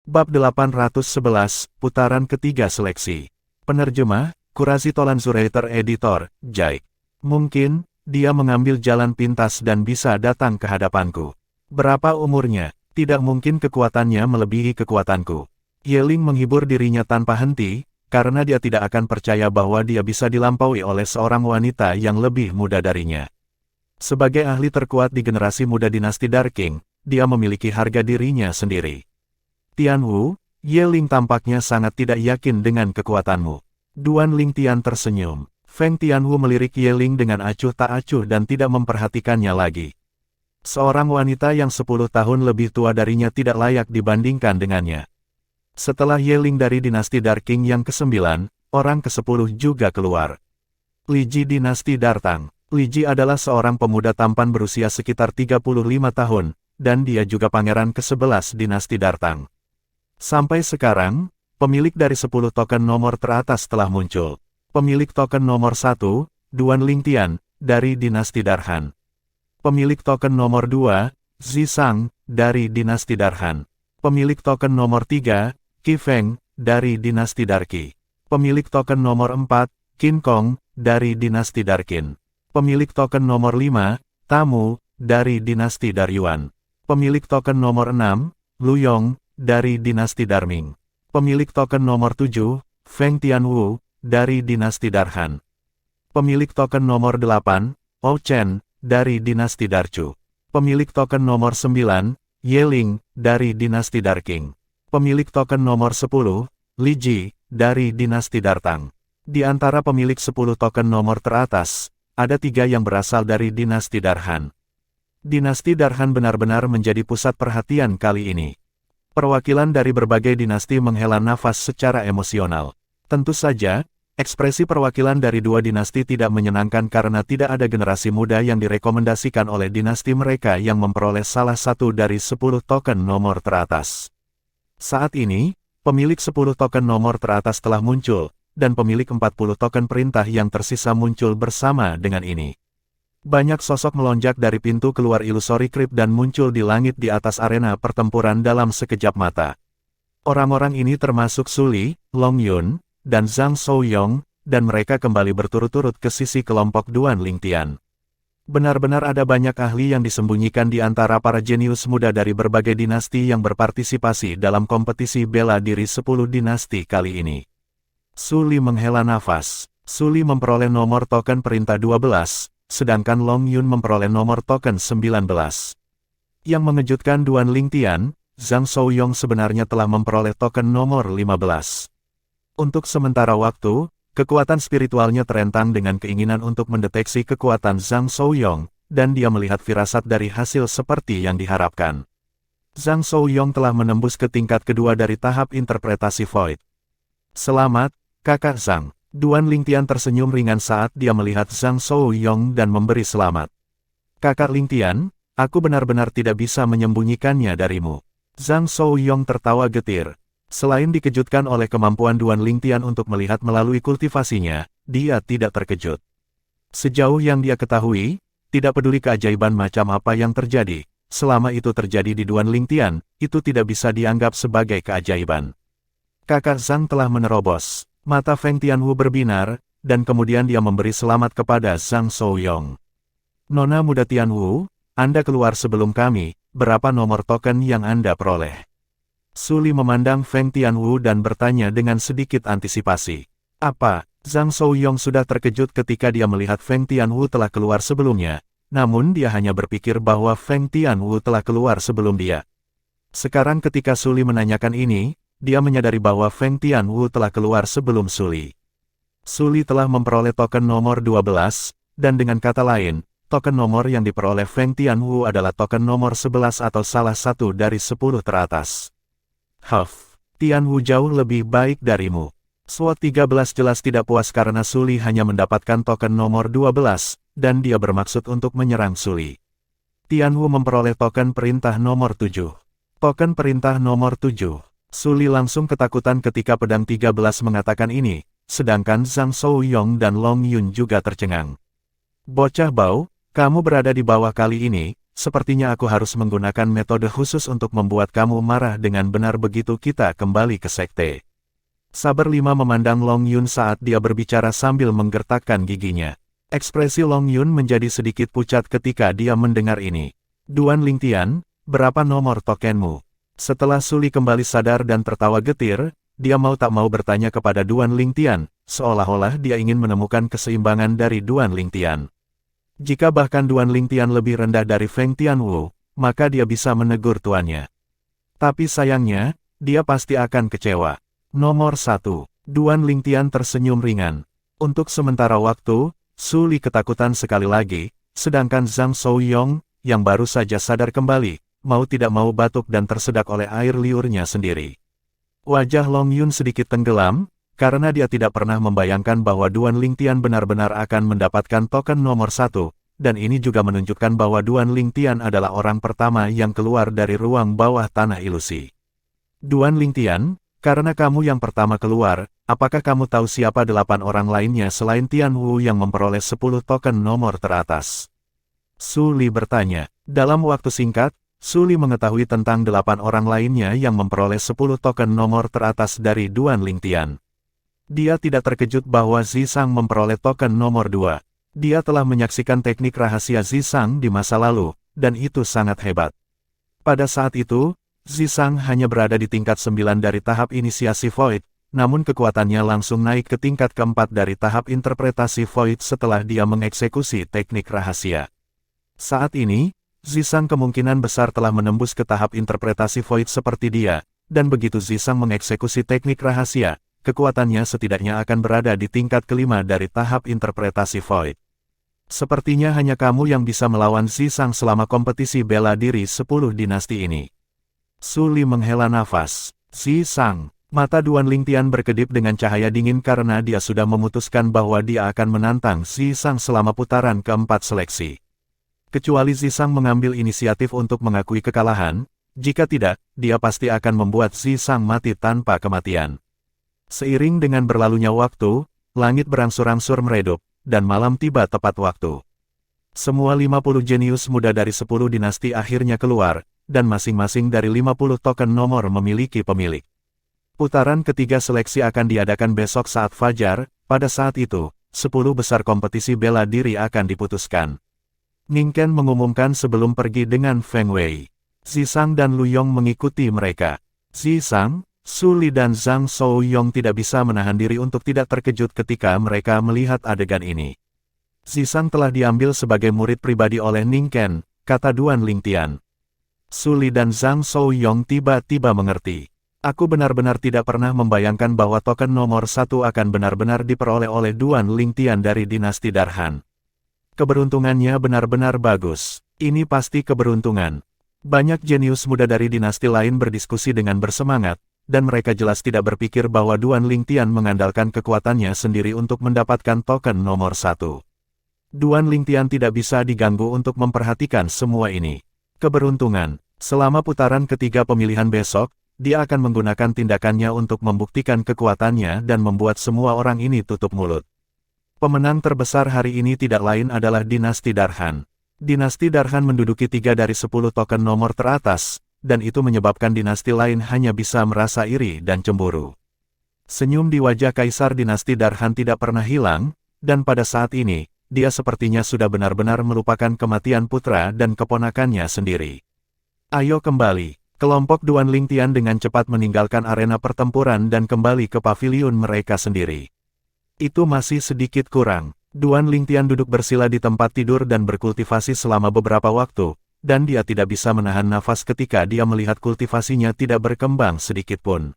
Bab 811, Putaran Ketiga Seleksi. Penerjemah, Kurasi Tolan Zuraiter Editor, Jaik. Mungkin, dia mengambil jalan pintas dan bisa datang ke hadapanku. Berapa umurnya? Tidak mungkin kekuatannya melebihi kekuatanku. Yeling menghibur dirinya tanpa henti, karena dia tidak akan percaya bahwa dia bisa dilampaui oleh seorang wanita yang lebih muda darinya. Sebagai ahli terkuat di generasi muda dinasti Dark King, dia memiliki harga dirinya sendiri. Tianwu, Yeling tampaknya sangat tidak yakin dengan kekuatanmu. Duan Lingtian tersenyum. Feng Tianwu melirik Yeling dengan acuh tak acuh dan tidak memperhatikannya lagi. Seorang wanita yang 10 tahun lebih tua darinya tidak layak dibandingkan dengannya. Setelah Yeling dari dinasti Dark King yang ke-9, orang ke-10 juga keluar. Li Ji dinasti Dartang. Li Ji adalah seorang pemuda tampan berusia sekitar 35 tahun, dan dia juga pangeran ke-11 dinasti Dartang. Sampai sekarang, pemilik dari 10 token nomor teratas telah muncul. Pemilik token nomor 1, Duan Lingtian, dari dinasti Darhan. Pemilik token nomor 2, Zisang, dari dinasti Darhan. Pemilik token nomor 3, Qi Feng, dari dinasti Darqi. Pemilik token nomor 4, Qin Kong, dari dinasti Darqin. Pemilik token nomor 5, Tamu, dari dinasti Daryuan. Pemilik token nomor 6, Lu Yong, dari dinasti Darming. Pemilik token nomor 7, Feng Tianwu, dari dinasti Darhan. Pemilik token nomor 8, Ou Chen, dari dinasti Darchu. Pemilik token nomor 9, Yeling, dari dinasti Darking. Pemilik token nomor 10, Li Ji, dari dinasti Dartang. Di antara pemilik 10 token nomor teratas, ada 3 yang berasal dari dinasti Darhan. Dinasti Darhan benar-benar menjadi pusat perhatian kali ini. Perwakilan dari berbagai dinasti menghela nafas secara emosional. Tentu saja, ekspresi perwakilan dari dua dinasti tidak menyenangkan karena tidak ada generasi muda yang direkomendasikan oleh dinasti mereka yang memperoleh salah satu dari 10 token nomor teratas. Saat ini, pemilik 10 token nomor teratas telah muncul, dan pemilik 40 token perintah yang tersisa muncul bersama dengan ini. Banyak sosok melonjak dari pintu keluar Illusory Crypt dan muncul di langit di atas arena pertempuran dalam sekejap mata. Orang-orang ini termasuk Su Li, Long Yun, dan Zhang Shouyong, dan mereka kembali berturut-turut ke sisi kelompok Duan Lingtian. Benar-benar ada banyak ahli yang disembunyikan di antara para jenius muda dari berbagai dinasti yang berpartisipasi dalam kompetisi bela diri 10 dinasti kali ini. Su Li menghela nafas. Su Li memperoleh nomor token perintah 12, sedangkan Long Yun memperoleh nomor token 19. Yang mengejutkan Duan Lingtian, Zhang Shouyong sebenarnya telah memperoleh token nomor 15. Untuk sementara waktu, kekuatan spiritualnya terentang dengan keinginan untuk mendeteksi kekuatan Zhang Shouyong, dan dia melihat firasat dari hasil seperti yang diharapkan. Zhang Shouyong telah menembus ke tingkat kedua dari tahap interpretasi Void. Selamat, kakak Zhang. Duan Lingtian tersenyum ringan saat dia melihat Zhang Shouyong dan memberi selamat. Kakak Lingtian, aku benar-benar tidak bisa menyembunyikannya darimu. Zhang Shouyong tertawa getir. Selain dikejutkan oleh kemampuan Duan Lingtian untuk melihat melalui kultivasinya, dia tidak terkejut. Sejauh yang dia ketahui, tidak peduli keajaiban macam apa yang terjadi, selama itu terjadi di Duan Lingtian, itu tidak bisa dianggap sebagai keajaiban. Kakak Zhang telah menerobos. Mata Feng Tianwu berbinar, dan kemudian dia memberi selamat kepada Zhang Shouyong. Nona muda Tianwu, Anda keluar sebelum kami, berapa nomor token yang Anda peroleh? Su Li memandang Feng Tianwu dan bertanya dengan sedikit antisipasi. Apa? Zhang Shouyong sudah terkejut ketika dia melihat Feng Tianwu telah keluar sebelumnya, namun dia hanya berpikir bahwa Feng Tianwu telah keluar sebelum dia. Sekarang ketika Su Li menanyakan ini, dia menyadari bahwa Feng Tianwu telah keluar sebelum Su Li. Su Li telah memperoleh token nomor 12, dan dengan kata lain, token nomor yang diperoleh Feng Tianwu adalah token nomor 11 atau salah satu dari 10 teratas. Tianwu jauh lebih baik darimu. SWOT 13 jelas tidak puas karena Su Li hanya mendapatkan token nomor 12, dan dia bermaksud untuk menyerang Su Li. Tianwu memperoleh token perintah nomor 7. Token perintah nomor 7. Su Li langsung ketakutan ketika pedang 13 mengatakan ini, sedangkan Zhang Shouyong dan Long Yun juga tercengang. Bocah bau, kamu berada di bawah kali ini, sepertinya aku harus menggunakan metode khusus untuk membuat kamu marah dengan benar begitu kita kembali ke sekte. Saber 5 memandang Long Yun saat dia berbicara sambil menggertakkan giginya. Ekspresi Long Yun menjadi sedikit pucat ketika dia mendengar ini. Duan Lingtian, berapa nomor tokenmu? Setelah Suli kembali sadar dan tertawa getir, dia mau tak mau bertanya kepada Duan Lingtian, seolah-olah dia ingin menemukan keseimbangan dari Duan Lingtian. Jika bahkan Duan Lingtian lebih rendah dari Feng Tianwu, maka dia bisa menegur tuannya. Tapi sayangnya, dia pasti akan kecewa. Nomor 1. Duan Lingtian tersenyum ringan. Untuk sementara waktu, Suli ketakutan sekali lagi, sedangkan Zhang Shouyong, yang baru saja sadar kembali, mau tidak mau batuk dan tersedak oleh air liurnya sendiri. Wajah Long Yun sedikit tenggelam, karena dia tidak pernah membayangkan bahwa Duan Lingtian benar-benar akan mendapatkan token nomor 1, dan ini juga menunjukkan bahwa Duan Lingtian adalah orang pertama yang keluar dari ruang bawah tanah ilusi. Duan Lingtian, karena kamu yang pertama keluar, apakah kamu tahu siapa 8 orang lainnya selain Tian Wu yang memperoleh 10 token nomor teratas? Suli bertanya. Dalam waktu singkat, Suli mengetahui tentang 8 orang lainnya yang memperoleh 10 token nomor teratas dari Duan Lingtian. Dia tidak terkejut bahwa Zisang memperoleh token nomor 2. Dia telah menyaksikan teknik rahasia Zisang di masa lalu, dan itu sangat hebat. Pada saat itu, Zisang hanya berada di tingkat 9 dari tahap inisiasi Void, namun kekuatannya langsung naik ke tingkat keempat dari tahap interpretasi Void setelah dia mengeksekusi teknik rahasia. Saat ini, Zisang kemungkinan besar telah menembus ke tahap interpretasi Void seperti dia, dan begitu Zisang mengeksekusi teknik rahasia, kekuatannya setidaknya akan berada di tingkat kelima dari tahap interpretasi Void. Sepertinya hanya kamu yang bisa melawan Zisang selama kompetisi bela diri 10 dinasti ini. Suli menghela nafas. Zisang. Mata Duan Lingtian berkedip dengan cahaya dingin karena dia sudah memutuskan bahwa dia akan menantang Zisang selama putaran keempat seleksi. Kecuali Zisang mengambil inisiatif untuk mengakui kekalahan, jika tidak, dia pasti akan membuat Zisang mati tanpa kematian. Seiring dengan berlalunya waktu, langit berangsur-angsur meredup, dan malam tiba tepat waktu. Semua 50 jenius muda dari 10 dinasti akhirnya keluar, dan masing-masing dari 50 token nomor memiliki pemilik. Putaran ketiga seleksi akan diadakan besok saat fajar, pada saat itu, 10 besar kompetisi bela diri akan diputuskan. Ningken mengumumkan sebelum pergi dengan Feng Wei. Zisang dan Lu Yong mengikuti mereka. Zisang, Suli dan Zhang Shouyong tidak bisa menahan diri untuk tidak terkejut ketika mereka melihat adegan ini. Zisang telah diambil sebagai murid pribadi oleh Ningken, kata Duan Lingtian. Suli dan Zhang Shouyong tiba-tiba mengerti. Aku benar-benar tidak pernah membayangkan bahwa token nomor 1 akan benar-benar diperoleh oleh Duan Lingtian dari dinasti Darhan. Keberuntungannya benar-benar bagus. Ini pasti keberuntungan. Banyak jenius muda dari dinasti lain berdiskusi dengan bersemangat, dan mereka jelas tidak berpikir bahwa Duan Lingtian mengandalkan kekuatannya sendiri untuk mendapatkan token nomor 1. Duan Lingtian tidak bisa diganggu untuk memperhatikan semua ini. Keberuntungan. Selama putaran ketiga pemilihan besok, dia akan menggunakan tindakannya untuk membuktikan kekuatannya dan membuat semua orang ini tutup mulut. Pemenang terbesar hari ini tidak lain adalah dinasti Darhan. Dinasti Darhan menduduki 3 dari 10 token nomor teratas, dan itu menyebabkan dinasti lain hanya bisa merasa iri dan cemburu. Senyum di wajah Kaisar dinasti Darhan tidak pernah hilang, dan pada saat ini, dia sepertinya sudah benar-benar melupakan kematian putra dan keponakannya sendiri. Ayo kembali. Kelompok Duan Lingtian dengan cepat meninggalkan arena pertempuran dan kembali ke paviliun mereka sendiri. Itu masih sedikit kurang. Duan Lingtian duduk bersila di tempat tidur dan berkultivasi selama beberapa waktu, dan dia tidak bisa menahan nafas ketika dia melihat kultivasinya tidak berkembang sedikit pun.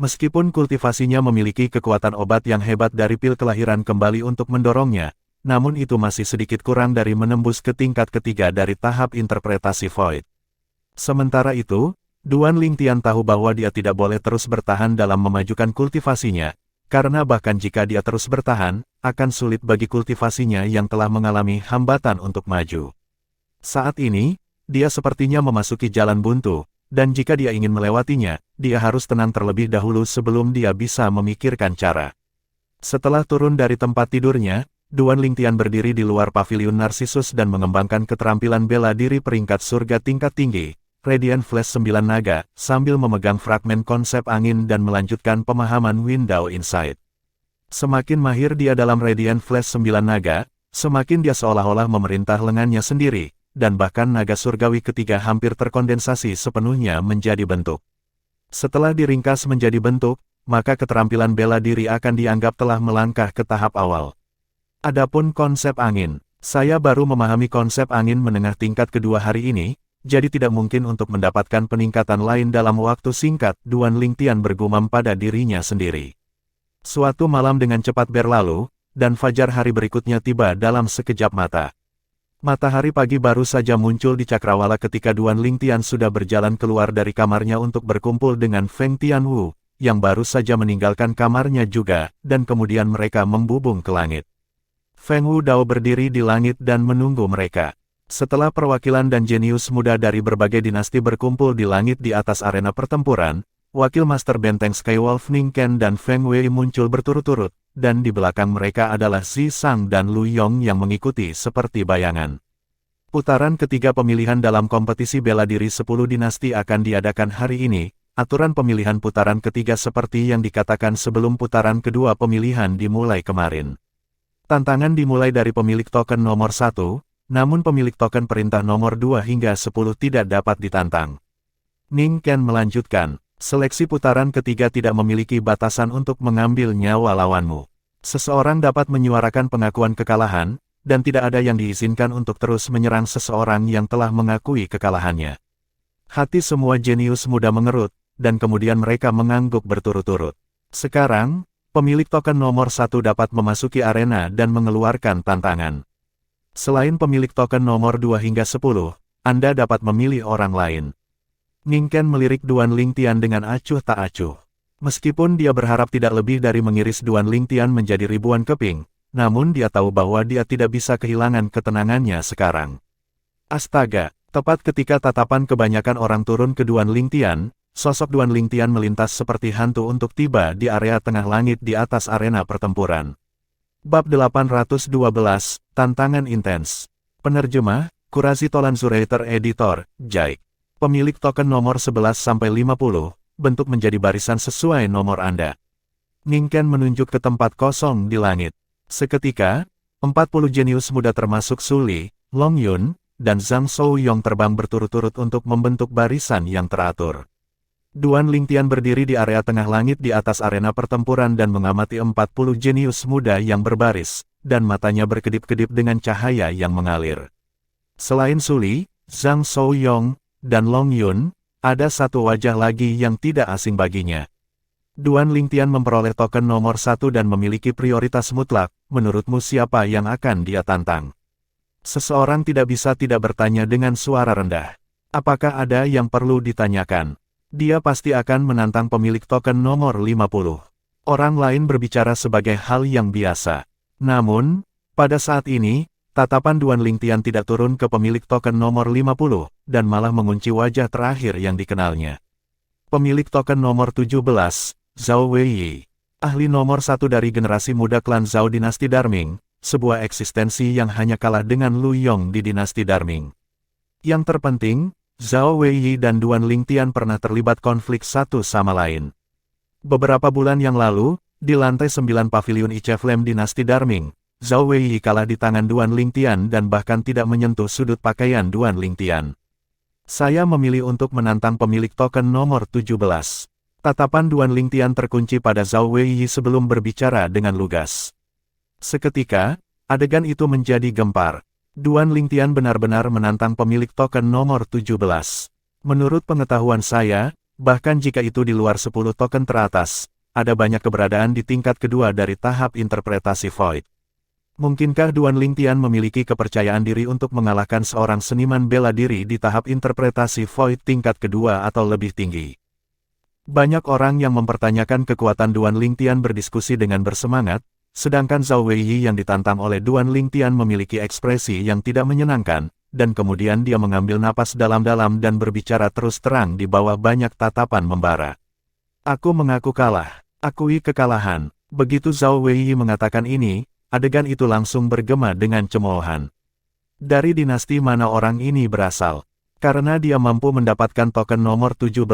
Meskipun kultivasinya memiliki kekuatan obat yang hebat dari pil kelahiran kembali untuk mendorongnya, namun itu masih sedikit kurang dari menembus ke tingkat ketiga dari tahap interpretasi Void. Sementara itu, Duan Lingtian tahu bahwa dia tidak boleh terus bertahan dalam memajukan kultivasinya, karena bahkan jika dia terus bertahan, akan sulit bagi kultivasinya yang telah mengalami hambatan untuk maju. Saat ini, dia sepertinya memasuki jalan buntu, dan jika dia ingin melewatinya, dia harus tenang terlebih dahulu sebelum dia bisa memikirkan cara. Setelah turun dari tempat tidurnya, Duan Lingtian berdiri di luar paviliun Narcissus dan mengembangkan keterampilan bela diri peringkat surga tingkat tinggi, Radiant Flash 9 Naga, sambil memegang fragmen konsep angin dan melanjutkan pemahaman Window Insight. Semakin mahir dia dalam Radiant Flash 9 Naga, semakin dia seolah-olah memerintah lengannya sendiri, dan bahkan naga surgawi ketiga hampir terkondensasi sepenuhnya menjadi bentuk. Setelah diringkas menjadi bentuk, maka keterampilan bela diri akan dianggap telah melangkah ke tahap awal. Adapun konsep angin, saya baru memahami konsep angin menengah tingkat kedua hari ini, jadi tidak mungkin untuk mendapatkan peningkatan lain dalam waktu singkat, Duan Lingtian bergumam pada dirinya sendiri. Suatu malam dengan cepat berlalu, dan fajar hari berikutnya tiba dalam sekejap mata. Matahari pagi baru saja muncul di cakrawala ketika Duan Lingtian sudah berjalan keluar dari kamarnya untuk berkumpul dengan Feng Tianwu, yang baru saja meninggalkan kamarnya juga, dan kemudian mereka membubung ke langit. Feng Wudao berdiri di langit dan menunggu mereka. Setelah perwakilan dan jenius muda dari berbagai dinasti berkumpul di langit di atas arena pertempuran, wakil Master Benteng Skywolf Ning Ken dan Feng Wei muncul berturut-turut, dan di belakang mereka adalah Xi Sang dan Lu Yong yang mengikuti seperti bayangan. Putaran ketiga pemilihan dalam kompetisi bela diri 10 dinasti akan diadakan hari ini. Aturan pemilihan putaran ketiga seperti yang dikatakan sebelum putaran kedua pemilihan dimulai kemarin. Tantangan dimulai dari pemilik token nomor 1, namun pemilik token perintah nomor 2 hingga 10 tidak dapat ditantang. Ning Ken melanjutkan, seleksi putaran ketiga tidak memiliki batasan untuk mengambil nyawa lawanmu. Seseorang dapat menyuarakan pengakuan kekalahan, dan tidak ada yang diizinkan untuk terus menyerang seseorang yang telah mengakui kekalahannya. Hati semua jenius muda mengerut, dan kemudian mereka mengangguk berturut-turut. Sekarang, pemilik token nomor 1 dapat memasuki arena dan mengeluarkan tantangan. Selain pemilik token nomor 2 hingga 10, Anda dapat memilih orang lain. Ning Ken melirik Duan Lingtian dengan acuh tak acuh. Meskipun dia berharap tidak lebih dari mengiris Duan Lingtian menjadi ribuan keping, namun dia tahu bahwa dia tidak bisa kehilangan ketenangannya sekarang. Astaga, tepat ketika tatapan kebanyakan orang turun ke Duan Lingtian, sosok Duan Lingtian melintas seperti hantu untuk tiba di area tengah langit di atas arena pertempuran. Bab 812, Tantangan Intens. Penerjemah, Kurasi Tolan Zurator Editor, Jaik. Pemilik token nomor 11-50, bentuk menjadi barisan sesuai nomor Anda. Ning Ken menunjuk ke tempat kosong di langit. Seketika, 40 jenius muda termasuk Su Li, Long Yun, dan Zhang Shouyong terbang berturut-turut untuk membentuk barisan yang teratur. Duan Lingtian berdiri di area tengah langit di atas arena pertempuran dan mengamati 40 jenius muda yang berbaris, dan matanya berkedip-kedip dengan cahaya yang mengalir. Selain Su Li, Zhang Shouyong, dan Long Yun, ada satu wajah lagi yang tidak asing baginya. Duan Lingtian memperoleh token nomor 1 dan memiliki prioritas mutlak. Menurutmu siapa yang akan dia tantang? Seseorang tidak bisa tidak bertanya dengan suara rendah. Apakah ada yang perlu ditanyakan? Dia pasti akan menantang pemilik token nomor 50. Orang lain berbicara sebagai hal yang biasa. Namun, pada saat ini, tatapan Duan Lingtian tidak turun ke pemilik token nomor 50, dan malah mengunci wajah terakhir yang dikenalnya. Pemilik token nomor 17, Zhao Weiyi. Ahli nomor 1 dari generasi muda klan Zhao dinasti Darming, sebuah eksistensi yang hanya kalah dengan Lu Yong di dinasti Darming. Yang terpenting, Zhao Weiyi dan Duan Lingtian pernah terlibat konflik satu sama lain. Beberapa bulan yang lalu, di lantai 9 paviliun Icheflame dinasti Darming, Zhao Weiyi kalah di tangan Duan Lingtian dan bahkan tidak menyentuh sudut pakaian Duan Lingtian. Saya memilih untuk menantang pemilik token nomor 17. Tatapan Duan Lingtian terkunci pada Zhao Weiyi sebelum berbicara dengan lugas. Seketika, adegan itu menjadi gempar. Duan Lingtian benar-benar menantang pemilik token nomor 17. Menurut pengetahuan saya, bahkan jika itu di luar 10 token teratas, ada banyak keberadaan di tingkat kedua dari tahap interpretasi Void. Mungkinkah Duan Lingtian memiliki kepercayaan diri untuk mengalahkan seorang seniman bela diri di tahap interpretasi Void tingkat kedua atau lebih tinggi? Banyak orang yang mempertanyakan kekuatan Duan Lingtian berdiskusi dengan bersemangat, sedangkan Zhao Weiyi yang ditantang oleh Duan Lingtian memiliki ekspresi yang tidak menyenangkan, dan kemudian dia mengambil napas dalam-dalam dan berbicara terus terang di bawah banyak tatapan membara. Aku mengaku kalah, akui kekalahan. Begitu Zhao Weiyi mengatakan ini, adegan itu langsung bergema dengan cemoohan. Dari dinasti mana orang ini berasal? Karena dia mampu mendapatkan token nomor 17,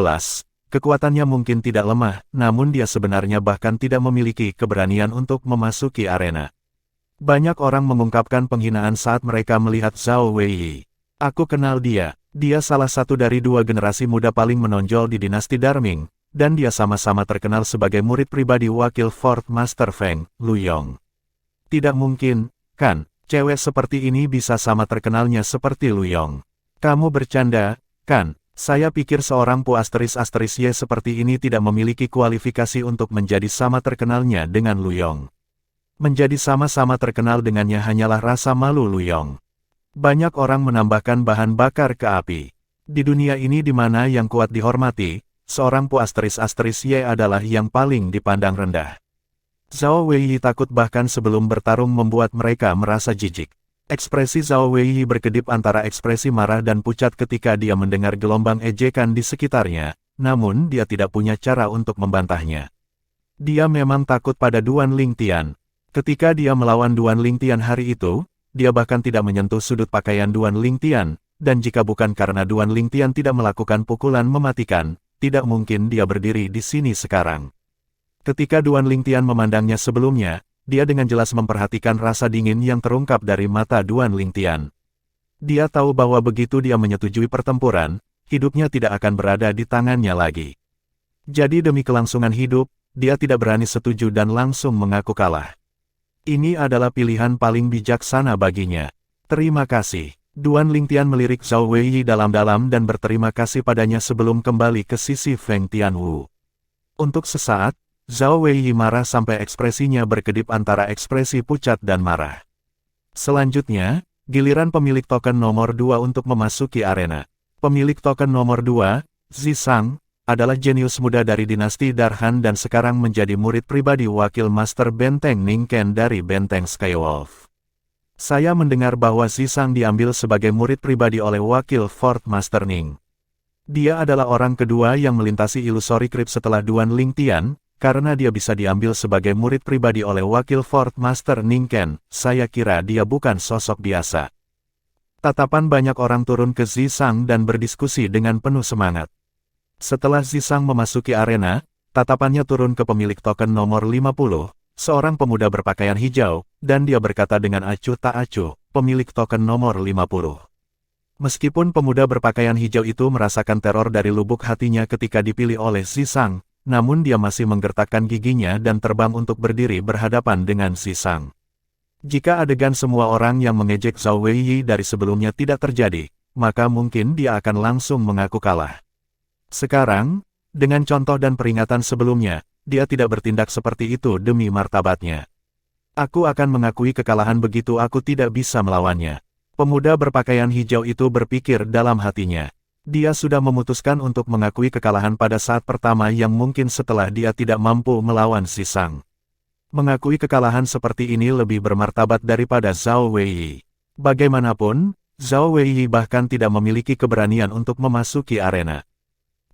kekuatannya mungkin tidak lemah, namun dia sebenarnya bahkan tidak memiliki keberanian untuk memasuki arena. Banyak orang mengungkapkan penghinaan saat mereka melihat Zhao Weiyi. Aku kenal dia. Dia salah satu dari dua generasi muda paling menonjol di dinasti Darming, dan dia sama-sama terkenal sebagai murid pribadi wakil Fourth Master Feng, Lu Yong. Tidak mungkin, kan, cewek seperti ini bisa sama terkenalnya seperti Lu Yong. Kamu bercanda, kan? Saya pikir seorang Pu ***Y seperti ini tidak memiliki kualifikasi untuk menjadi sama terkenalnya dengan Lu Yong. Menjadi sama-sama terkenal dengannya hanyalah rasa malu Lu Yong. Banyak orang menambahkan bahan bakar ke api. Di dunia ini di mana yang kuat dihormati, seorang Pu ***Y adalah yang paling dipandang rendah. Zhao Weiyi takut bahkan sebelum bertarung membuat mereka merasa jijik. Ekspresi Zhao Weiyi berkedip antara ekspresi marah dan pucat ketika dia mendengar gelombang ejekan di sekitarnya, namun dia tidak punya cara untuk membantahnya. Dia memang takut pada Duan Lingtian. Ketika dia melawan Duan Lingtian hari itu, dia bahkan tidak menyentuh sudut pakaian Duan Lingtian, dan jika bukan karena Duan Lingtian tidak melakukan pukulan mematikan, tidak mungkin dia berdiri di sini sekarang. Ketika Duan Lingtian memandangnya sebelumnya, dia dengan jelas memperhatikan rasa dingin yang terungkap dari mata Duan Lingtian. Dia tahu bahwa begitu dia menyetujui pertempuran, hidupnya tidak akan berada di tangannya lagi. Jadi demi kelangsungan hidup, dia tidak berani setuju dan langsung mengaku kalah. Ini adalah pilihan paling bijaksana baginya. Terima kasih. Duan Lingtian melirik Zhao Weiyi dalam-dalam dan berterima kasih padanya sebelum kembali ke sisi Feng Tianwu. Untuk sesaat, Zhao Weiyi marah sampai ekspresinya berkedip antara ekspresi pucat dan marah. Selanjutnya, giliran pemilik token nomor 2 untuk memasuki arena. Pemilik token nomor 2, Zisang, adalah jenius muda dari dinasti Darhan dan sekarang menjadi murid pribadi wakil Master Benteng Ningken dari Benteng Skywolf. Saya mendengar bahwa Zisang diambil sebagai murid pribadi oleh wakil Fourth Master Ning. Dia adalah orang kedua yang melintasi Illusory Crypt setelah Duan Lingtian, karena dia bisa diambil sebagai murid pribadi oleh wakil Fourth Master Ningken. Saya kira dia bukan sosok biasa. Tatapan banyak orang turun ke Zisang dan berdiskusi dengan penuh semangat. Setelah Zisang memasuki arena, tatapannya turun ke pemilik token nomor 50, seorang pemuda berpakaian hijau, dan dia berkata dengan acuh tak acuh, pemilik token nomor 50. Meskipun pemuda berpakaian hijau itu merasakan teror dari lubuk hatinya ketika dipilih oleh Zisang, namun dia masih menggertakkan giginya dan terbang untuk berdiri berhadapan dengan Zisang. Jika adegan semua orang yang mengejek Zhao Weiyi dari sebelumnya tidak terjadi, maka mungkin dia akan langsung mengaku kalah. Sekarang, dengan contoh dan peringatan sebelumnya, dia tidak bertindak seperti itu demi martabatnya. Aku akan mengakui kekalahan begitu aku tidak bisa melawannya. Pemuda berpakaian hijau itu berpikir dalam hatinya. Dia sudah memutuskan untuk mengakui kekalahan pada saat pertama yang mungkin setelah dia tidak mampu melawan Zisang. Mengakui kekalahan seperti ini lebih bermartabat daripada Zhao Weiyi. Bagaimanapun, Zhao Weiyi bahkan tidak memiliki keberanian untuk memasuki arena.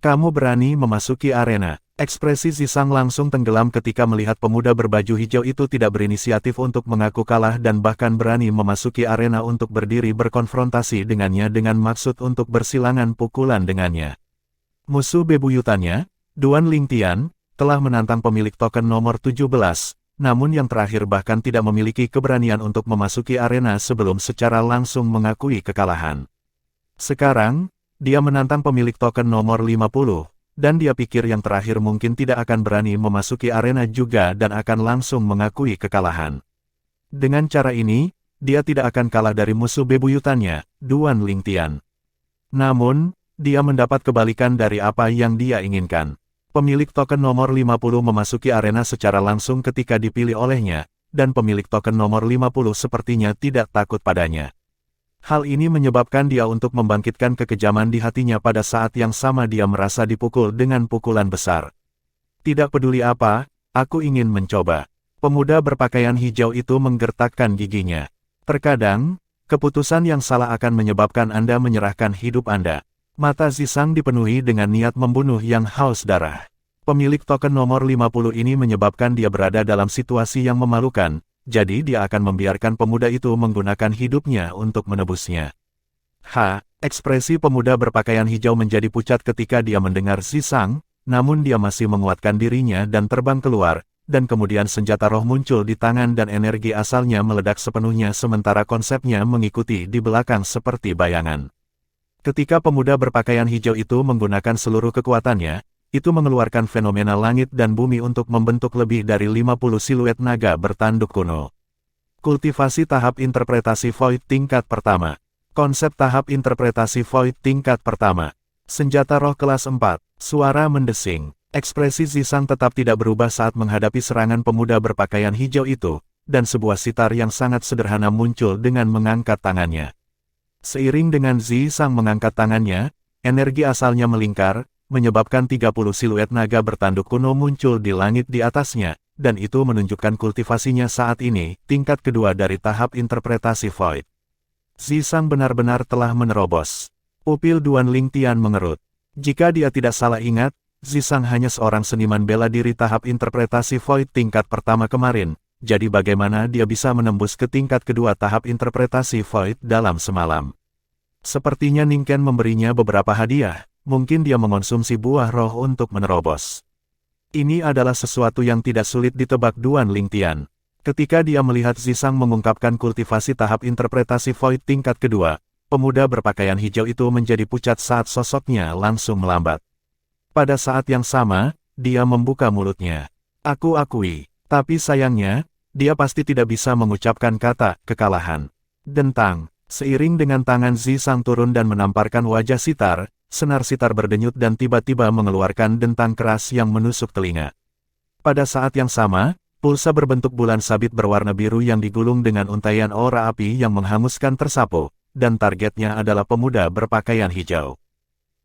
Kamu berani memasuki arena. Ekspresi Zisang langsung tenggelam ketika melihat pemuda berbaju hijau itu tidak berinisiatif untuk mengaku kalah dan bahkan berani memasuki arena untuk berdiri berkonfrontasi dengannya dengan maksud untuk bersilangan pukulan dengannya. Musuh bebuyutannya, Duan Lingtian, telah menantang pemilik token nomor 17, namun yang terakhir bahkan tidak memiliki keberanian untuk memasuki arena sebelum secara langsung mengakui kekalahan. Sekarang, dia menantang pemilik token nomor 50, dan dia pikir yang terakhir mungkin tidak akan berani memasuki arena juga dan akan langsung mengakui kekalahan. Dengan cara ini, dia tidak akan kalah dari musuh bebuyutannya, Duan Lingtian. Namun, dia mendapat kebalikan dari apa yang dia inginkan. Pemilik token nomor 50 memasuki arena secara langsung ketika dipilih olehnya, dan pemilik token nomor 50 sepertinya tidak takut padanya. Hal ini menyebabkan dia untuk membangkitkan kekejaman di hatinya pada saat yang sama dia merasa dipukul dengan pukulan besar. Tidak peduli apa, aku ingin mencoba. Pemuda berpakaian hijau itu menggertakkan giginya. Terkadang, keputusan yang salah akan menyebabkan Anda menyerahkan hidup Anda. Mata Zisang dipenuhi dengan niat membunuh yang haus darah. Pemilik token nomor 50 ini menyebabkan dia berada dalam situasi yang memalukan, jadi dia akan membiarkan pemuda itu menggunakan hidupnya untuk menebusnya. Ekspresi pemuda berpakaian hijau menjadi pucat ketika dia mendengar Zisang, namun dia masih menguatkan dirinya dan terbang keluar, dan kemudian senjata roh muncul di tangan dan energi asalnya meledak sepenuhnya sementara konsepnya mengikuti di belakang seperti bayangan. Ketika pemuda berpakaian hijau itu menggunakan seluruh kekuatannya, itu mengeluarkan fenomena langit dan bumi untuk membentuk lebih dari 50 siluet naga bertanduk kuno. Kultivasi tahap interpretasi Void tingkat pertama. Konsep tahap interpretasi Void tingkat pertama. Senjata roh kelas 4. Suara mendesing. Ekspresi Zisang tetap tidak berubah saat menghadapi serangan pemuda berpakaian hijau itu, dan sebuah sitar yang sangat sederhana muncul dengan mengangkat tangannya. Seiring dengan Zisang mengangkat tangannya, energi asalnya melingkar, menyebabkan 30 siluet naga bertanduk kuno muncul di langit di atasnya, dan itu menunjukkan kultivasinya saat ini, tingkat kedua dari tahap interpretasi Void. Zisang benar-benar telah menerobos. Pupil Duan Lingtian mengerut. Jika dia tidak salah ingat, Zisang hanya seorang seniman bela diri tahap interpretasi Void tingkat pertama kemarin, jadi bagaimana dia bisa menembus ke tingkat kedua tahap interpretasi Void dalam semalam? Sepertinya Ningken memberinya beberapa hadiah, mungkin dia mengonsumsi buah roh untuk menerobos. Ini adalah sesuatu yang tidak sulit ditebak Duan Lingtian. Ketika dia melihat Zisang mengungkapkan kultivasi tahap interpretasi Void tingkat kedua, pemuda berpakaian hijau itu menjadi pucat saat sosoknya langsung melambat. Pada saat yang sama, dia membuka mulutnya. Aku akui, tapi sayangnya, dia pasti tidak bisa mengucapkan kata kekalahan. Dentang, seiring dengan tangan Zisang turun dan menamparkan wajah sitar, senar sitar berdenyut dan tiba-tiba mengeluarkan dentang keras yang menusuk telinga. Pada saat yang sama, pulsa berbentuk bulan sabit berwarna biru yang digulung dengan untaian aura api yang menghanguskan tersapu, dan targetnya adalah pemuda berpakaian hijau.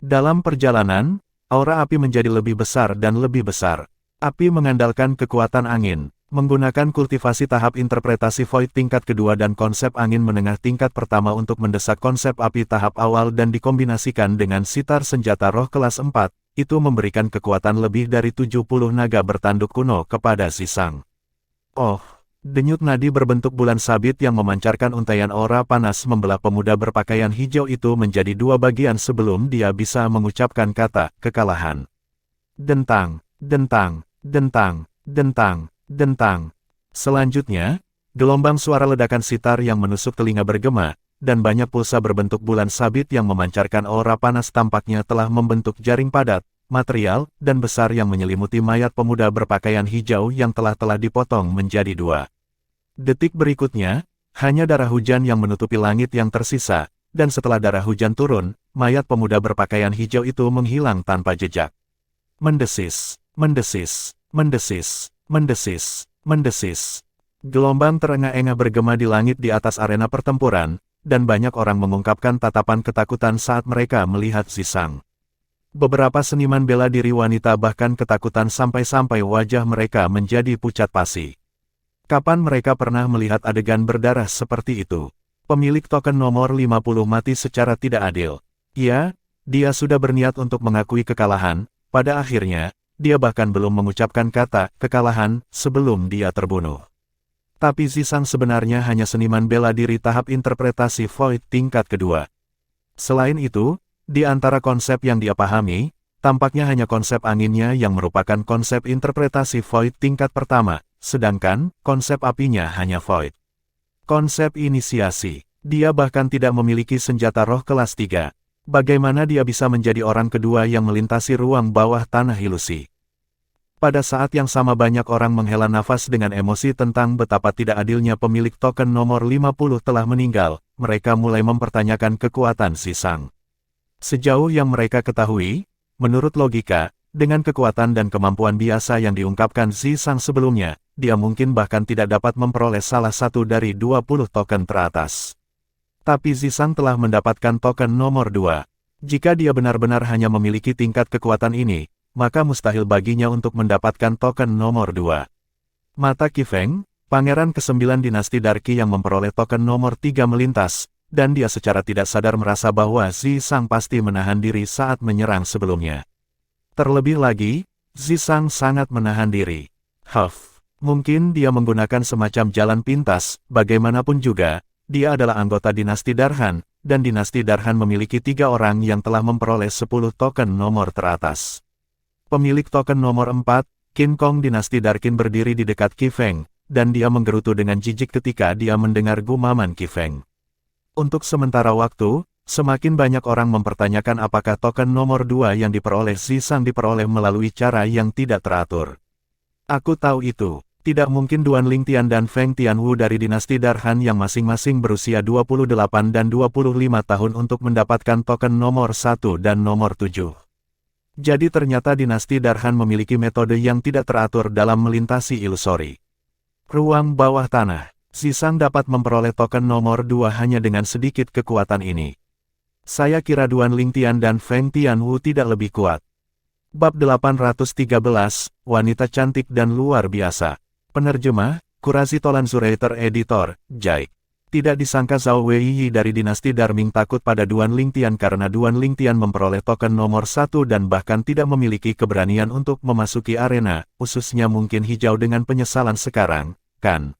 Dalam perjalanan, aura api menjadi lebih besar dan lebih besar. Api mengandalkan kekuatan angin, menggunakan kultivasi tahap interpretasi Void tingkat kedua dan konsep angin menengah tingkat pertama untuk mendesak konsep api tahap awal dan dikombinasikan dengan sitar senjata roh kelas 4, itu memberikan kekuatan lebih dari 70 naga bertanduk kuno kepada Zisang. Denyut nadi berbentuk bulan sabit yang memancarkan untaian aura panas membelah pemuda berpakaian hijau itu menjadi dua bagian sebelum dia bisa mengucapkan kata kekalahan. Dentang, dentang, dentang, dentang, dentang. Selanjutnya, gelombang suara ledakan sitar yang menusuk telinga bergema, dan banyak pulsa berbentuk bulan sabit yang memancarkan aura panas tampaknya telah membentuk jaring padat, material, dan besar yang menyelimuti mayat pemuda berpakaian hijau yang telah dipotong menjadi dua. Detik berikutnya, hanya darah hujan yang menutupi langit yang tersisa, dan setelah darah hujan turun, mayat pemuda berpakaian hijau itu menghilang tanpa jejak. Mendesis, mendesis, mendesis, mendesis, mendesis. Gelombang terengah-engah bergema di langit di atas arena pertempuran, dan banyak orang mengungkapkan tatapan ketakutan saat mereka melihat Zisang. Beberapa seniman bela diri wanita bahkan ketakutan sampai-sampai wajah mereka menjadi pucat pasi. Kapan mereka pernah melihat adegan berdarah seperti itu? Pemilik token nomor 50 mati secara tidak adil. Ya, dia sudah berniat untuk mengakui kekalahan, pada akhirnya, dia bahkan belum mengucapkan kata kekalahan sebelum dia terbunuh. Tapi Zisang sebenarnya hanya seniman bela diri tahap interpretasi Void tingkat kedua. Selain itu, di antara konsep yang dia pahami, tampaknya hanya konsep anginnya yang merupakan konsep interpretasi Void tingkat pertama, sedangkan konsep apinya hanya Void. Konsep inisiasi, dia bahkan tidak memiliki senjata roh kelas 3. Bagaimana dia bisa menjadi orang kedua yang melintasi ruang bawah tanah ilusi? Pada saat yang sama banyak orang menghela nafas dengan emosi tentang betapa tidak adilnya pemilik token nomor 50 telah meninggal, mereka mulai mempertanyakan kekuatan Zisang. Sejauh yang mereka ketahui, menurut logika, dengan kekuatan dan kemampuan biasa yang diungkapkan Zisang sebelumnya, dia mungkin bahkan tidak dapat memperoleh salah satu dari 20 token teratas. Tapi Zisang telah mendapatkan token nomor 2. Jika dia benar-benar hanya memiliki tingkat kekuatan ini, maka mustahil baginya untuk mendapatkan token nomor 2. Mata Qifeng, pangeran ke-9 dinasti Darqi yang memperoleh token nomor 3 melintas, dan dia secara tidak sadar merasa bahwa Zisang pasti menahan diri saat menyerang sebelumnya. Terlebih lagi, Zisang sangat menahan diri. Mungkin dia menggunakan semacam jalan pintas, bagaimanapun juga, dia adalah anggota dinasti Darhan, dan dinasti Darhan memiliki 3 orang yang telah memperoleh 10 token nomor teratas. Pemilik token nomor 4, King Kong dinasti Darkin berdiri di dekat Qi Feng, dan dia menggerutu dengan jijik ketika dia mendengar gumaman Qi Feng. Untuk sementara waktu, semakin banyak orang mempertanyakan apakah token nomor 2 yang diperoleh Zisang diperoleh melalui cara yang tidak teratur. Aku tahu itu. Tidak mungkin Duan Lingtian dan Feng Tianwu dari dinasti Darhan yang masing-masing berusia 28 dan 25 tahun untuk mendapatkan token nomor 1 dan nomor 7. Jadi ternyata dinasti Darhan memiliki metode yang tidak teratur dalam melintasi ilusori. Ruang bawah tanah. Zisang dapat memperoleh token nomor 2 hanya dengan sedikit kekuatan ini. Saya kira Duan Lingtian dan Feng Tianwu tidak lebih kuat. Bab 813, Wanita Cantik dan Luar Biasa. Penerjemah, Qurazi Tolan Zuraiter Editor, Jai. Tidak disangka Zhao Weiyi dari dinasti Darming takut pada Duan Lingtian karena Duan Lingtian memperoleh token nomor 1 dan bahkan tidak memiliki keberanian untuk memasuki arena, ususnya mungkin hijau dengan penyesalan sekarang, kan?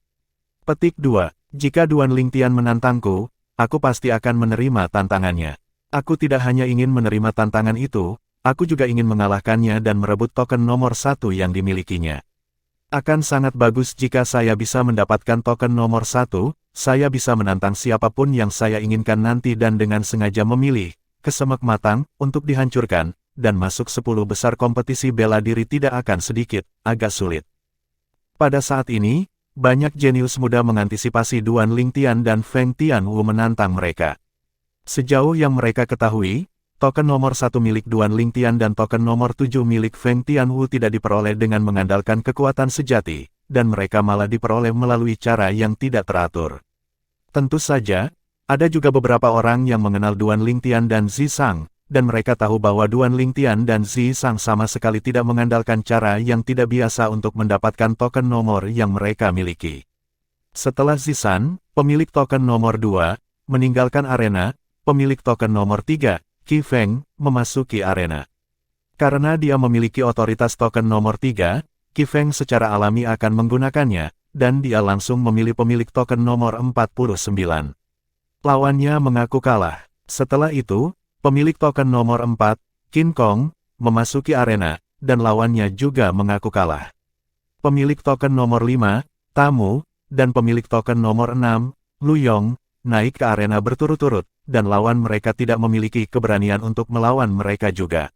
Petik 2. Jika Duan Lingtian menantangku, aku pasti akan menerima tantangannya. Aku tidak hanya ingin menerima tantangan itu, aku juga ingin mengalahkannya dan merebut token nomor 1 yang dimilikinya. Akan sangat bagus jika saya bisa mendapatkan token nomor 1, saya bisa menantang siapapun yang saya inginkan nanti dan dengan sengaja memilih, kesemek matang, untuk dihancurkan, dan masuk 10 besar kompetisi bela diri tidak akan sedikit, agak sulit. Pada saat ini, banyak jenius muda mengantisipasi Duan Lingtian dan Feng Tianwu menantang mereka. Sejauh yang mereka ketahui, token nomor 1 milik Duan Lingtian dan token nomor 7 milik Feng Tianwu tidak diperoleh dengan mengandalkan kekuatan sejati, dan mereka malah diperoleh melalui cara yang tidak teratur. Tentu saja, ada juga beberapa orang yang mengenal Duan Lingtian dan Zisang, dan mereka tahu bahwa Duan Lingtian dan Zisang sama sekali tidak mengandalkan cara yang tidak biasa untuk mendapatkan token nomor yang mereka miliki. Setelah Zisang, pemilik token nomor 2, meninggalkan arena, pemilik token nomor 3, Qi Feng, memasuki arena. Karena dia memiliki otoritas token nomor 3, Qi Feng secara alami akan menggunakannya, dan dia langsung memilih pemilik token nomor 49. Lawannya mengaku kalah. Setelah itu, pemilik token nomor 4, King Kong, memasuki arena, dan lawannya juga mengaku kalah. Pemilik token nomor 5, Tamu, dan pemilik token nomor 6, Lu Yong, naik ke arena berturut-turut, dan lawan mereka tidak memiliki keberanian untuk melawan mereka juga.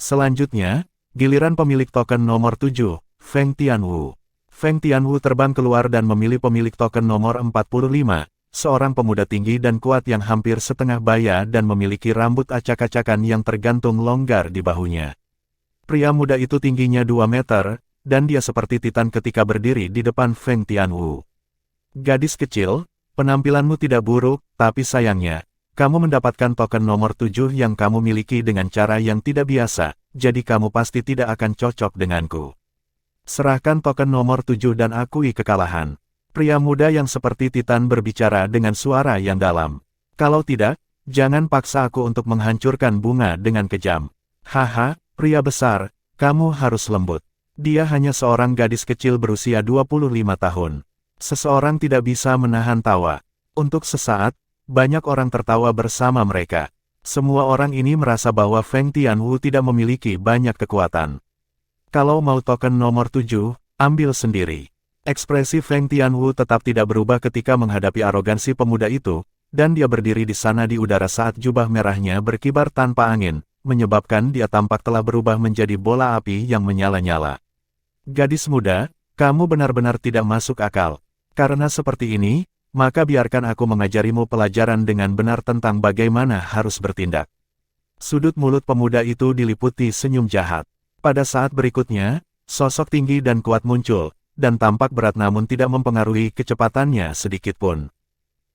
Selanjutnya, giliran pemilik token nomor 7, Feng Tianwu. Feng Tianwu terbang keluar dan memilih pemilik token nomor 45, seorang pemuda tinggi dan kuat yang hampir setengah baya dan memiliki rambut acak-acakan yang tergantung longgar di bahunya. Pria muda itu tingginya 2 meter, dan dia seperti titan ketika berdiri di depan Feng Tianwu. Gadis kecil, penampilanmu tidak buruk, tapi sayangnya, kamu mendapatkan token nomor 7 yang kamu miliki dengan cara yang tidak biasa, jadi kamu pasti tidak akan cocok denganku. Serahkan token nomor 7 dan akui kekalahan. Pria muda yang seperti titan berbicara dengan suara yang dalam. Kalau tidak, jangan paksa aku untuk menghancurkan bunga dengan kejam. Haha, pria besar, kamu harus lembut. Dia hanya seorang gadis kecil berusia 25 tahun. Seseorang tidak bisa menahan tawa. Untuk sesaat, banyak orang tertawa bersama mereka. Semua orang ini merasa bahwa Feng Tianwu tidak memiliki banyak kekuatan. Kalau mau token nomor 7, ambil sendiri. Ekspresi Feng Tianwu tetap tidak berubah ketika menghadapi arogansi pemuda itu, dan dia berdiri di sana di udara saat jubah merahnya berkibar tanpa angin, menyebabkan dia tampak telah berubah menjadi bola api yang menyala-nyala. Gadis muda, kamu benar-benar tidak masuk akal. Karena seperti ini, maka biarkan aku mengajarimu pelajaran dengan benar tentang bagaimana harus bertindak. Sudut mulut pemuda itu diliputi senyum jahat. Pada saat berikutnya, sosok tinggi dan kuat muncul, dan tampak berat namun tidak mempengaruhi kecepatannya sedikitpun.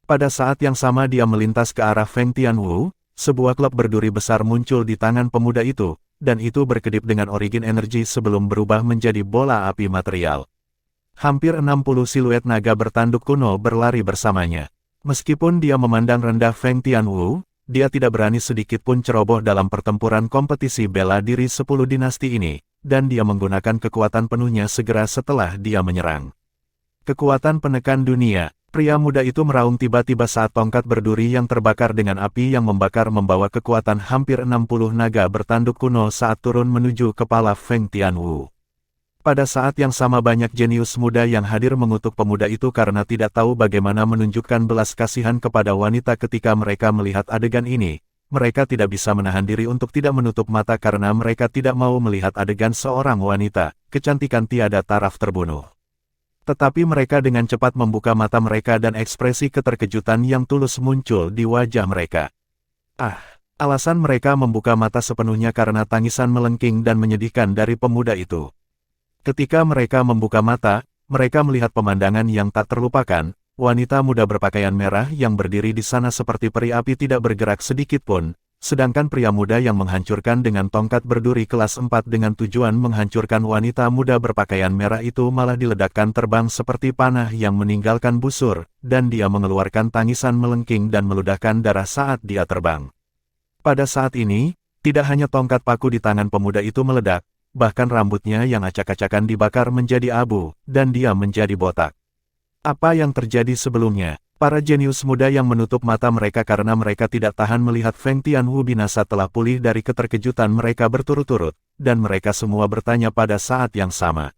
Pada saat yang sama dia melintas ke arah Feng Tianwu, sebuah klub berduri besar muncul di tangan pemuda itu, dan itu berkedip dengan origin energi sebelum berubah menjadi bola api material. Hampir 60 siluet naga bertanduk kuno berlari bersamanya. Meskipun dia memandang rendah Feng Tianwu, dia tidak berani sedikit pun ceroboh dalam pertempuran kompetisi bela diri 10 dinasti ini, dan dia menggunakan kekuatan penuhnya segera setelah dia menyerang. Kekuatan penekan dunia. Pria muda itu meraung tiba-tiba saat tongkat berduri yang terbakar dengan api yang membakar membawa kekuatan hampir 60 naga bertanduk kuno saat turun menuju kepala Feng Tianwu. Pada saat yang sama banyak jenius muda yang hadir mengutuk pemuda itu karena tidak tahu bagaimana menunjukkan belas kasihan kepada wanita ketika mereka melihat adegan ini. Mereka tidak bisa menahan diri untuk tidak menutup mata karena mereka tidak mau melihat adegan seorang wanita, kecantikan tiada taraf terbunuh. Tetapi mereka dengan cepat membuka mata mereka dan ekspresi keterkejutan yang tulus muncul di wajah mereka. Alasan mereka membuka mata sepenuhnya karena tangisan melengking dan menyedihkan dari pemuda itu. Ketika mereka membuka mata, mereka melihat pemandangan yang tak terlupakan. Wanita muda berpakaian merah yang berdiri di sana seperti peri api tidak bergerak sedikit pun, sedangkan pria muda yang menghancurkan dengan tongkat berduri kelas 4 dengan tujuan menghancurkan wanita muda berpakaian merah itu malah diledakkan terbang seperti panah yang meninggalkan busur, dan dia mengeluarkan tangisan melengking dan meludahkan darah saat dia terbang. Pada saat ini, tidak hanya tongkat paku di tangan pemuda itu meledak, bahkan rambutnya yang acak-acakan dibakar menjadi abu, dan dia menjadi botak. Apa yang terjadi sebelumnya? Para jenius muda yang menutup mata mereka karena mereka tidak tahan melihat Feng Tianwu binasa telah pulih dari keterkejutan mereka berturut-turut, dan mereka semua bertanya pada saat yang sama.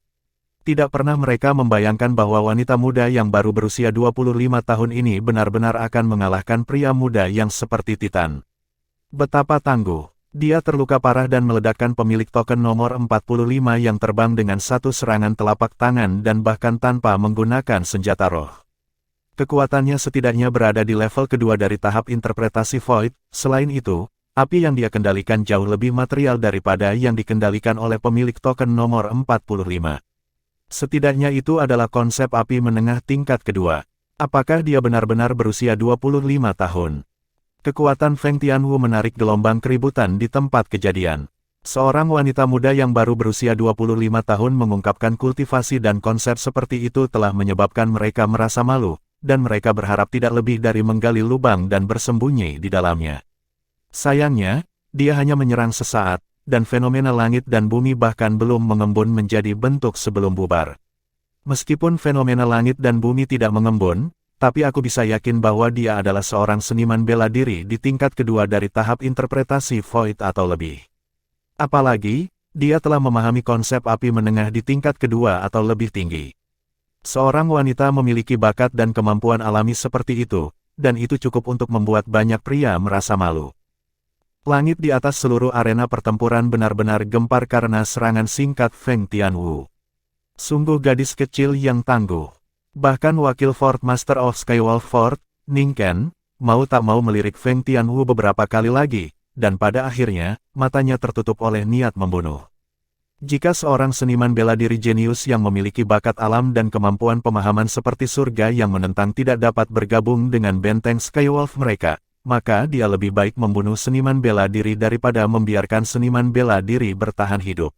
Tidak pernah mereka membayangkan bahwa wanita muda yang baru berusia 25 tahun ini benar-benar akan mengalahkan pria muda yang seperti Titan. Betapa tangguh. Dia terluka parah dan meledakkan pemilik token nomor 45 yang terbang dengan satu serangan telapak tangan dan bahkan tanpa menggunakan senjata roh. Kekuatannya setidaknya berada di level kedua dari tahap interpretasi Void. Selain itu, api yang dia kendalikan jauh lebih material daripada yang dikendalikan oleh pemilik token nomor 45. Setidaknya itu adalah konsep api menengah tingkat kedua. Apakah dia benar-benar berusia 25 tahun? Kekuatan Feng Tianwu menarik gelombang keributan di tempat kejadian. Seorang wanita muda yang baru berusia 25 tahun mengungkapkan kultivasi dan konsep seperti itu telah menyebabkan mereka merasa malu, dan mereka berharap tidak lebih dari menggali lubang dan bersembunyi di dalamnya. Sayangnya, dia hanya menyerang sesaat, dan fenomena langit dan bumi bahkan belum mengembun menjadi bentuk sebelum bubar. Meskipun fenomena langit dan bumi tidak mengembun, tapi aku bisa yakin bahwa dia adalah seorang seniman bela diri di tingkat kedua dari tahap interpretasi Void atau lebih. Apalagi, dia telah memahami konsep api menengah di tingkat kedua atau lebih tinggi. Seorang wanita memiliki bakat dan kemampuan alami seperti itu, dan itu cukup untuk membuat banyak pria merasa malu. Langit di atas seluruh arena pertempuran benar-benar gempar karena serangan singkat Feng Tianwu. Sungguh gadis kecil yang tangguh. Bahkan wakil Fort Master of Skywolf Fort, Ning Ken, mau tak mau melirik Feng Tianwu beberapa kali lagi, dan pada akhirnya, matanya tertutup oleh niat membunuh. Jika seorang seniman bela diri jenius yang memiliki bakat alam dan kemampuan pemahaman seperti surga yang menentang tidak dapat bergabung dengan benteng Skywolf mereka, maka dia lebih baik membunuh seniman bela diri daripada membiarkan seniman bela diri bertahan hidup.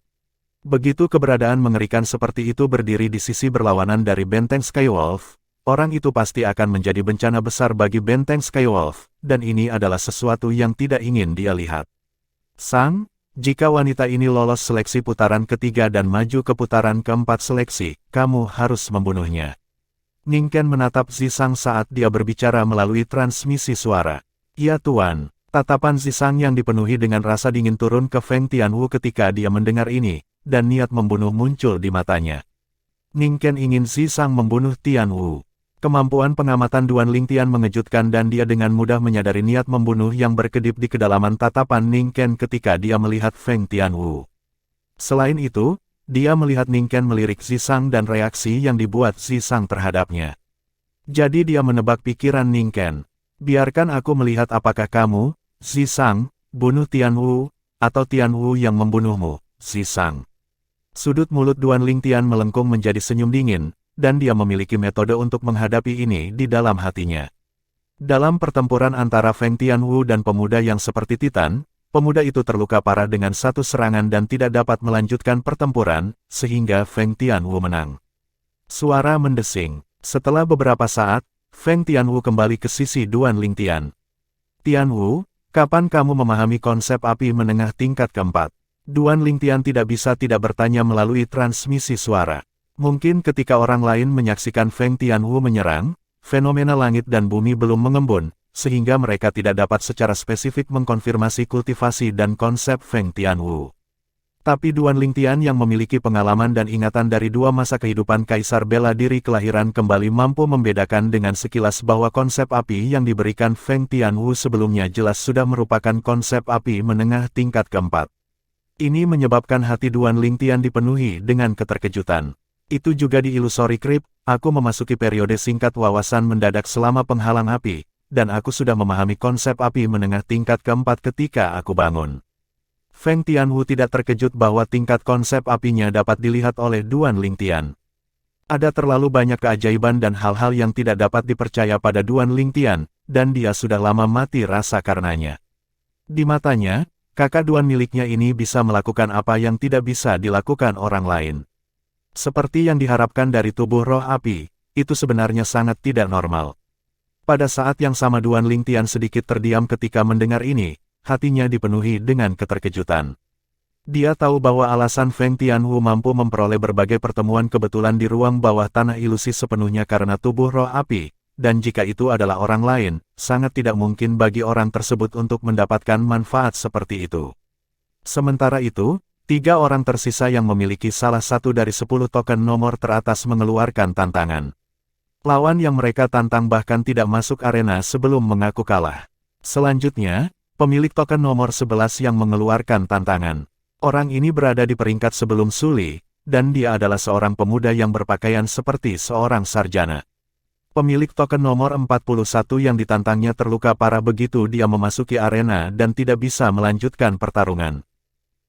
Begitu keberadaan mengerikan seperti itu berdiri di sisi berlawanan dari benteng Skywolf, orang itu pasti akan menjadi bencana besar bagi benteng Skywolf, dan ini adalah sesuatu yang tidak ingin dia lihat. Jika wanita ini lolos seleksi putaran ketiga dan maju ke putaran keempat seleksi, kamu harus membunuhnya. Ning Ken menatap Zisang saat dia berbicara melalui transmisi suara. Ya Tuan, tatapan Zisang yang dipenuhi dengan rasa dingin turun ke Feng Tianwu ketika dia mendengar ini, dan niat membunuh muncul di matanya. Ning Ken ingin Zisang membunuh Tianwu. Kemampuan pengamatan Duan Ling Tian mengejutkan dan dia dengan mudah menyadari niat membunuh yang berkedip di kedalaman tatapan Ning Ken ketika dia melihat Feng Tianwu. Selain itu, dia melihat Ning Ken melirik Zisang dan reaksi yang dibuat Zisang terhadapnya. Jadi dia menebak pikiran Ning Ken. Biarkan aku melihat apakah kamu, Zisang, bunuh Tianwu, atau Tianwu yang membunuhmu, Zisang. Sudut mulut Duan Ling Tian melengkung menjadi senyum dingin, dan dia memiliki metode untuk menghadapi ini di dalam hatinya. Dalam pertempuran antara Feng Tianwu dan pemuda yang seperti Titan, pemuda itu terluka parah dengan satu serangan dan tidak dapat melanjutkan pertempuran, sehingga Feng Tianwu menang. Suara mendesing. Setelah beberapa saat, Feng Tianwu kembali ke sisi Duan Ling Tian. Tianwu, kapan kamu memahami konsep api menengah tingkat keempat? Duan Lingtian tidak bisa tidak bertanya melalui transmisi suara. Mungkin ketika orang lain menyaksikan Feng Tianwu menyerang, fenomena langit dan bumi belum mengembun, sehingga mereka tidak dapat secara spesifik mengkonfirmasi kultivasi dan konsep Feng Tianwu. Tapi Duan Lingtian yang memiliki pengalaman dan ingatan dari dua masa kehidupan Kaisar Bela Diri kelahiran kembali mampu membedakan dengan sekilas bahwa konsep api yang diberikan Feng Tianwu sebelumnya jelas sudah merupakan konsep api menengah tingkat keempat. Ini menyebabkan hati Duan Lingtian dipenuhi dengan keterkejutan. Itu juga di Illusory Crypt, aku memasuki periode singkat wawasan mendadak selama penghalang api, dan aku sudah memahami konsep api menengah tingkat keempat ketika aku bangun. Feng Tianwu tidak terkejut bahwa tingkat konsep apinya dapat dilihat oleh Duan Lingtian. Ada terlalu banyak keajaiban dan hal-hal yang tidak dapat dipercaya pada Duan Lingtian, dan dia sudah lama mati rasa karenanya. Di matanya, kakak Duan miliknya ini bisa melakukan apa yang tidak bisa dilakukan orang lain. Seperti yang diharapkan dari tubuh roh api, itu sebenarnya sangat tidak normal. Pada saat yang sama Duan Lingtian sedikit terdiam ketika mendengar ini. Hatinya dipenuhi dengan keterkejutan. Dia tahu bahwa alasan Feng Tianwu mampu memperoleh berbagai pertemuan kebetulan di ruang bawah tanah ilusi sepenuhnya karena tubuh roh api, dan jika itu adalah orang lain, sangat tidak mungkin bagi orang tersebut untuk mendapatkan manfaat seperti itu. Sementara itu, 3 orang tersisa yang memiliki salah satu dari 10 token nomor teratas mengeluarkan tantangan. Lawan yang mereka tantang bahkan tidak masuk arena sebelum mengaku kalah. Selanjutnya, pemilik token nomor 11 yang mengeluarkan tantangan. Orang ini berada di peringkat sebelum Suli, dan dia adalah seorang pemuda yang berpakaian seperti seorang sarjana. Pemilik token nomor 41 yang ditantangnya terluka parah begitu dia memasuki arena dan tidak bisa melanjutkan pertarungan.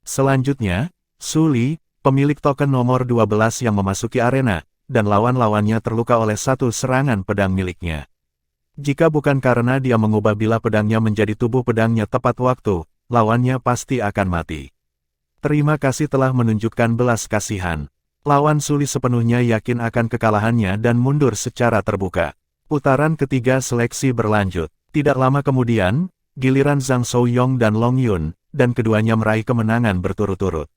Selanjutnya, Suli, pemilik token nomor 12 yang memasuki arena, dan lawan-lawannya terluka oleh satu serangan pedang miliknya. Jika bukan karena dia mengubah bilah pedangnya menjadi tubuh pedangnya tepat waktu, lawannya pasti akan mati. Terima kasih telah menunjukkan belas kasihan. Lawan Suli sepenuhnya yakin akan kekalahannya dan mundur secara terbuka. Putaran ketiga seleksi berlanjut. Tidak lama kemudian, giliran Zhang Shouyong dan Long Yun, dan keduanya meraih kemenangan berturut-turut.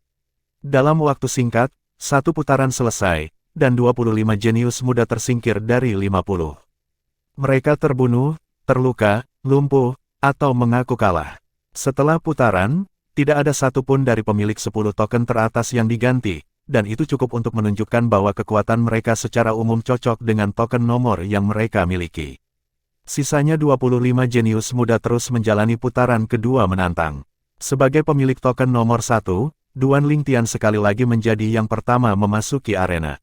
Dalam waktu singkat, satu putaran selesai, dan 25 jenius muda tersingkir dari 50. Mereka terbunuh, terluka, lumpuh, atau mengaku kalah. Setelah putaran, tidak ada satupun dari pemilik 10 token teratas yang diganti, dan itu cukup untuk menunjukkan bahwa kekuatan mereka secara umum cocok dengan token nomor yang mereka miliki. Sisanya 25 jenius muda terus menjalani putaran kedua menantang. Sebagai pemilik token nomor 1, Duan Lingtian sekali lagi menjadi yang pertama memasuki arena.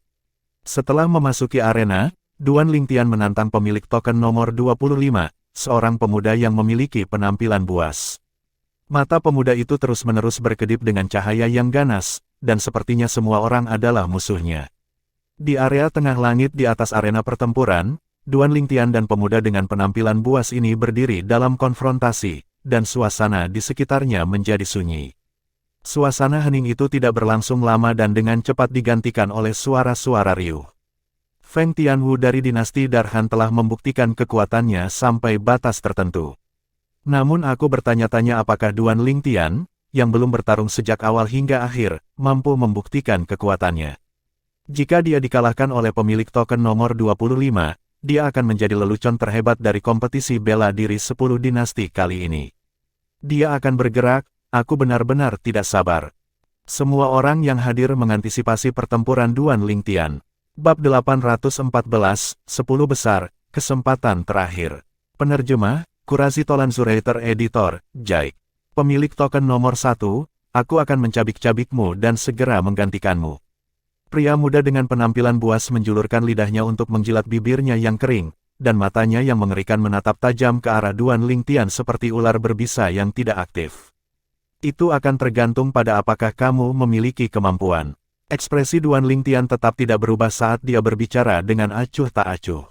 Setelah memasuki arena, Duan Lingtian menantang pemilik token nomor 25, seorang pemuda yang memiliki penampilan buas. Mata pemuda itu terus-menerus berkedip dengan cahaya yang ganas, dan sepertinya semua orang adalah musuhnya. Di area tengah langit di atas arena pertempuran, Duan Lingtian dan pemuda dengan penampilan buas ini berdiri dalam konfrontasi, dan suasana di sekitarnya menjadi sunyi. Suasana hening itu tidak berlangsung lama dan dengan cepat digantikan oleh suara-suara riuh. Feng Tianwu dari dinasti Darhan telah membuktikan kekuatannya sampai batas tertentu. Namun aku bertanya-tanya apakah Duan Lingtian, yang belum bertarung sejak awal hingga akhir, mampu membuktikan kekuatannya. Jika dia dikalahkan oleh pemilik token nomor 25, dia akan menjadi lelucon terhebat dari kompetisi bela diri 10 dinasti kali ini. Dia akan bergerak, aku benar-benar tidak sabar. Semua orang yang hadir mengantisipasi pertempuran Duan Lingtian. Bab 814, 10 besar, kesempatan terakhir. Penerjemah, Kurazi Tolan Zuraiter Editor, Jaik. Pemilik token nomor 1, aku akan mencabik-cabikmu dan segera menggantikanmu. Pria muda dengan penampilan buas menjulurkan lidahnya untuk menjilat bibirnya yang kering, dan matanya yang mengerikan menatap tajam ke arah Duan Lingtian seperti ular berbisa yang tidak aktif. Itu akan tergantung pada apakah kamu memiliki kemampuan. Ekspresi Duan Lingtian tetap tidak berubah saat dia berbicara dengan acuh tak acuh.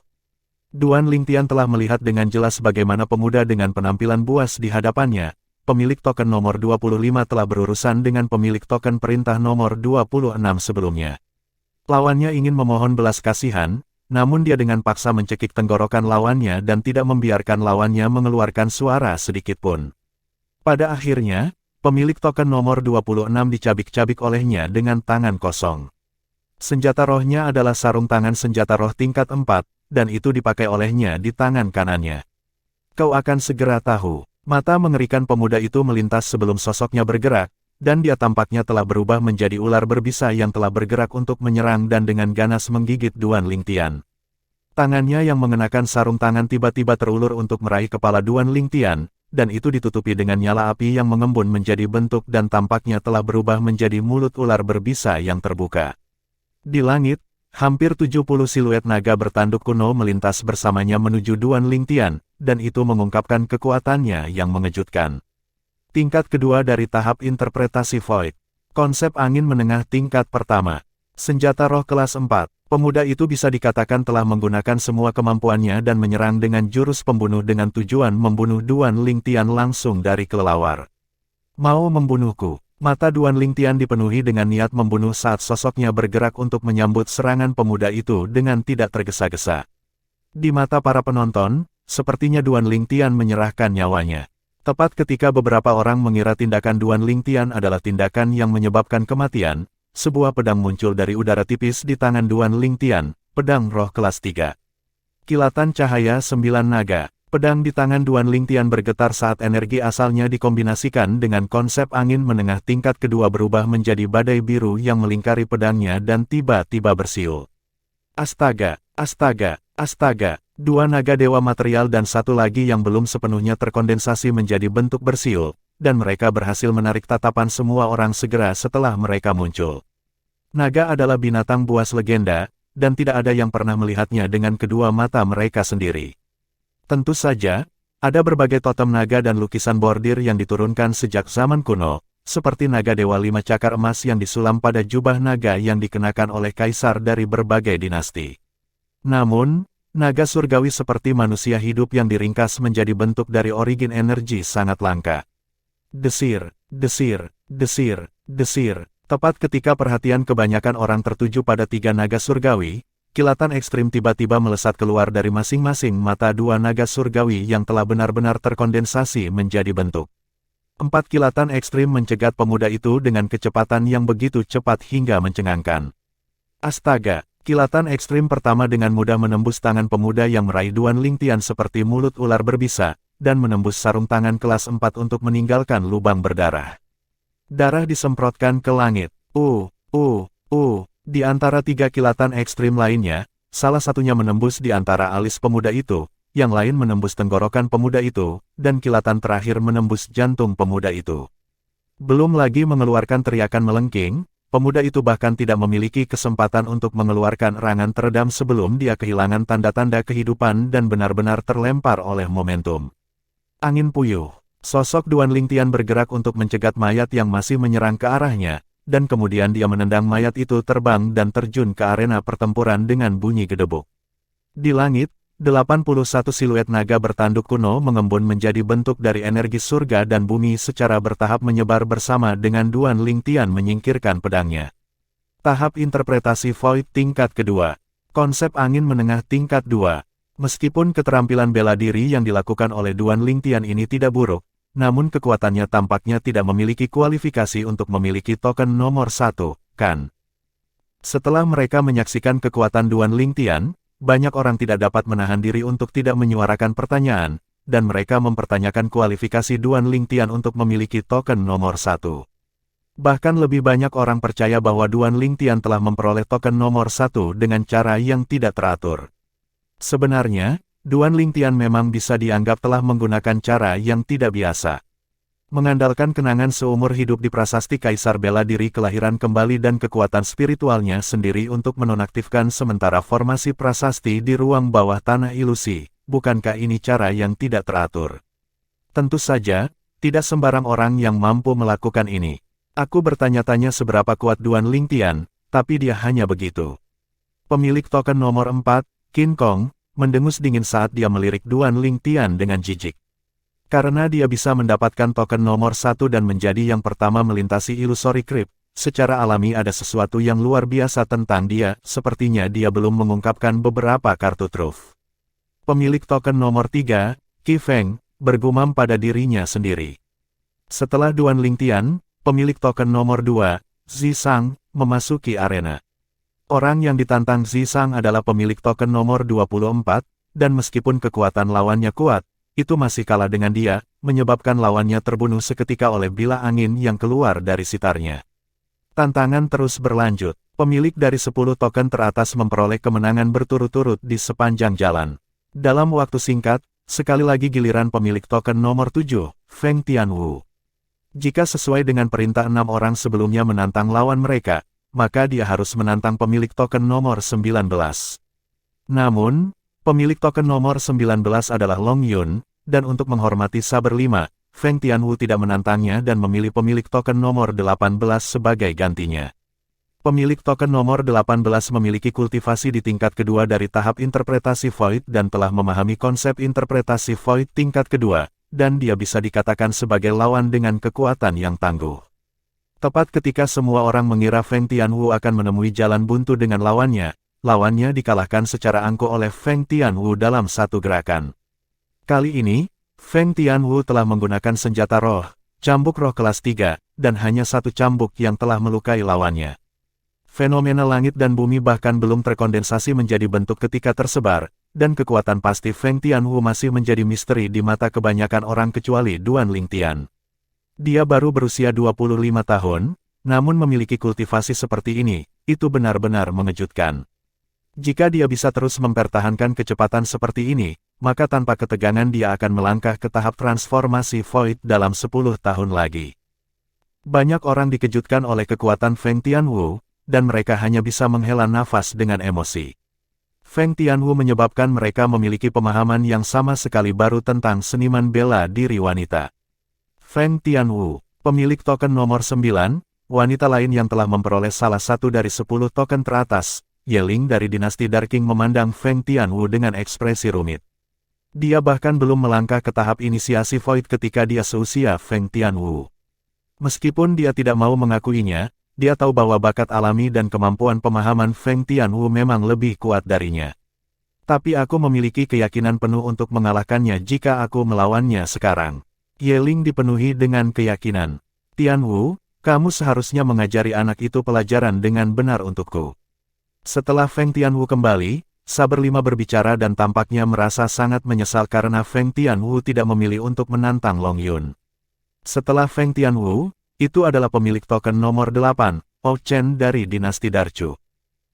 Duan Lingtian telah melihat dengan jelas bagaimana pemuda dengan penampilan buas di hadapannya, pemilik token nomor 25 telah berurusan dengan pemilik token perintah nomor 26 sebelumnya. Lawannya ingin memohon belas kasihan, namun dia dengan paksa mencekik tenggorokan lawannya dan tidak membiarkan lawannya mengeluarkan suara sedikitpun. Pada akhirnya, Pemilik token nomor 26 dicabik-cabik olehnya dengan tangan kosong. Senjata rohnya adalah sarung tangan senjata roh tingkat 4, dan itu dipakai olehnya di tangan kanannya. Kau akan segera tahu. Mata mengerikan pemuda itu melintas sebelum sosoknya bergerak, dan dia tampaknya telah berubah menjadi ular berbisa yang telah bergerak untuk menyerang dan dengan ganas menggigit Duan Lingtian. Tangannya yang mengenakan sarung tangan tiba-tiba terulur untuk meraih kepala Duan Lingtian, dan itu ditutupi dengan nyala api yang mengembun menjadi bentuk dan tampaknya telah berubah menjadi mulut ular berbisa yang terbuka. Di langit, hampir 70 siluet naga bertanduk kuno melintas bersamanya menuju Duan Lingtian, dan itu mengungkapkan kekuatannya yang mengejutkan. Tingkat kedua dari tahap interpretasi Void. Konsep angin menengah tingkat pertama. Senjata roh kelas 4. Pemuda itu bisa dikatakan telah menggunakan semua kemampuannya dan menyerang dengan jurus pembunuh dengan tujuan membunuh Duan Lingtian langsung dari kelelawar. Mau membunuhku. Mata Duan Lingtian dipenuhi dengan niat membunuh saat sosoknya bergerak untuk menyambut serangan pemuda itu dengan tidak tergesa-gesa. Di mata para penonton, sepertinya Duan Lingtian menyerahkan nyawanya. Tepat ketika beberapa orang mengira tindakan Duan Lingtian adalah tindakan yang menyebabkan kematian, sebuah pedang muncul dari udara tipis di tangan Duan Lingtian, pedang roh kelas 3. Kilatan cahaya 9 naga. Pedang di tangan Duan Lingtian bergetar saat energi asalnya dikombinasikan dengan konsep angin menengah tingkat kedua berubah menjadi badai biru yang melingkari pedangnya dan tiba-tiba bersiul. Astaga, astaga, astaga. Dua naga dewa material dan satu lagi yang belum sepenuhnya terkondensasi menjadi bentuk bersiul, dan mereka berhasil menarik tatapan semua orang segera setelah mereka muncul. Naga adalah binatang buas legenda, dan tidak ada yang pernah melihatnya dengan kedua mata mereka sendiri. Tentu saja, ada berbagai totem naga dan lukisan bordir yang diturunkan sejak zaman kuno, seperti naga dewa 5 cakar emas yang disulam pada jubah naga yang dikenakan oleh kaisar dari berbagai dinasti. Namun, naga surgawi seperti manusia hidup yang diringkas menjadi bentuk dari origin energi sangat langka. Desir, desir, desir, desir. Tepat ketika perhatian kebanyakan orang tertuju pada tiga naga surgawi, kilatan ekstrim tiba-tiba melesat keluar dari masing-masing mata dua naga surgawi yang telah benar-benar terkondensasi menjadi bentuk. 4 kilatan ekstrim mencegat pemuda itu dengan kecepatan yang begitu cepat hingga mencengangkan. Astaga! Kilatan ekstrim pertama dengan mudah menembus tangan pemuda yang meraih Duan Lingtian seperti mulut ular berbisa, dan menembus sarung tangan kelas 4 untuk meninggalkan lubang berdarah. Darah disemprotkan ke langit. Di antara 3 kilatan ekstrim lainnya, salah satunya menembus di antara alis pemuda itu, yang lain menembus tenggorokan pemuda itu, dan kilatan terakhir menembus jantung pemuda itu. Belum lagi mengeluarkan teriakan melengking, pemuda itu bahkan tidak memiliki kesempatan untuk mengeluarkan erangan teredam sebelum dia kehilangan tanda-tanda kehidupan dan benar-benar terlempar oleh momentum. Angin puyuh. Sosok Duan Lingtian bergerak untuk mencegat mayat yang masih menyerang ke arahnya, dan kemudian dia menendang mayat itu terbang dan terjun ke arena pertempuran dengan bunyi gedebuk. Di langit, 81 siluet naga bertanduk kuno mengembun menjadi bentuk dari energi surga dan bumi secara bertahap menyebar bersama dengan Duan Lingtian menyingkirkan pedangnya. Tahap interpretasi Void tingkat kedua. Konsep angin menengah tingkat 2. Meskipun keterampilan bela diri yang dilakukan oleh Duan Lingtian ini tidak buruk, namun kekuatannya tampaknya tidak memiliki kualifikasi untuk memiliki token nomor 1, kan? Setelah mereka menyaksikan kekuatan Duan Lingtian, banyak orang tidak dapat menahan diri untuk tidak menyuarakan pertanyaan, dan mereka mempertanyakan kualifikasi Duan Lingtian untuk memiliki token nomor 1. Bahkan lebih banyak orang percaya bahwa Duan Lingtian telah memperoleh token nomor 1 dengan cara yang tidak teratur. Sebenarnya, Duan Lingtian memang bisa dianggap telah menggunakan cara yang tidak biasa. Mengandalkan kenangan seumur hidup di prasasti Kaisar bela diri kelahiran kembali dan kekuatan spiritualnya sendiri untuk menonaktifkan sementara formasi prasasti di ruang bawah tanah ilusi, bukankah ini cara yang tidak teratur? Tentu saja, tidak sembarang orang yang mampu melakukan ini. Aku bertanya-tanya seberapa kuat Duan Lingtian, tapi dia hanya begitu. Pemilik token nomor 4, King Kong, mendengus dingin saat dia melirik Duan Lingtian dengan jijik. Karena dia bisa mendapatkan token nomor 1 dan menjadi yang pertama melintasi Illusory Crypt, secara alami ada sesuatu yang luar biasa tentang dia, sepertinya dia belum mengungkapkan beberapa kartu truf. Pemilik token nomor 3, Qi Feng, bergumam pada dirinya sendiri. Setelah Duan Lingtian, pemilik token nomor 2, Zisang, memasuki arena. Orang yang ditantang Zisang adalah pemilik token nomor 24, dan meskipun kekuatan lawannya kuat, itu masih kalah dengan dia, menyebabkan lawannya terbunuh seketika oleh bilah angin yang keluar dari sitarnya. Tantangan terus berlanjut. Pemilik dari 10 token teratas memperoleh kemenangan berturut-turut di sepanjang jalan. Dalam waktu singkat, sekali lagi giliran pemilik token nomor 7, Feng Tianwu. Jika sesuai dengan perintah 6 orang sebelumnya menantang lawan mereka, maka dia harus menantang pemilik token nomor 19. Namun, pemilik token nomor 19 adalah Long Yun, dan untuk menghormati saber 5, Feng Tianwu tidak menantangnya dan memilih pemilik token nomor 18 sebagai gantinya. Pemilik token nomor 18 memiliki kultivasi di tingkat kedua dari tahap interpretasi Void dan telah memahami konsep interpretasi Void tingkat kedua, dan dia bisa dikatakan sebagai lawan dengan kekuatan yang tangguh. Tepat ketika semua orang mengira Feng Tianwu akan menemui jalan buntu dengan lawannya dikalahkan secara angkuh oleh Feng Tianwu dalam satu gerakan. Kali ini, Feng Tianwu telah menggunakan senjata roh, cambuk roh kelas 3, dan hanya satu cambuk yang telah melukai lawannya. Fenomena langit dan bumi bahkan belum terkondensasi menjadi bentuk ketika tersebar, dan kekuatan pasti Feng Tianwu masih menjadi misteri di mata kebanyakan orang kecuali Duan Lingtian. Dia baru berusia 25 tahun, namun memiliki kultivasi seperti ini, itu benar-benar mengejutkan. Jika dia bisa terus mempertahankan kecepatan seperti ini, maka tanpa ketegangan dia akan melangkah ke tahap transformasi Void dalam 10 tahun lagi. Banyak orang dikejutkan oleh kekuatan Feng Tianwu, dan mereka hanya bisa menghela nafas dengan emosi. Feng Tianwu menyebabkan mereka memiliki pemahaman yang sama sekali baru tentang seniman bela diri wanita. Feng Tianwu, pemilik token nomor 9, wanita lain yang telah memperoleh salah satu dari 10 token teratas, Yeling dari dinasti Darking memandang Feng Tianwu dengan ekspresi rumit. Dia bahkan belum melangkah ke tahap inisiasi Void ketika dia seusia Feng Tianwu. Meskipun dia tidak mau mengakuinya, dia tahu bahwa bakat alami dan kemampuan pemahaman Feng Tianwu memang lebih kuat darinya. Tapi aku memiliki keyakinan penuh untuk mengalahkannya jika aku melawannya sekarang. Yeling dipenuhi dengan keyakinan. Tianwu, kamu seharusnya mengajari anak itu pelajaran dengan benar untukku. Setelah Feng Tianwu kembali, saber 5 berbicara dan tampaknya merasa sangat menyesal karena Feng Tianwu tidak memilih untuk menantang Long Yun. Setelah Feng Tianwu, itu adalah pemilik token nomor 8, Ou Chen dari dinasti Darchu.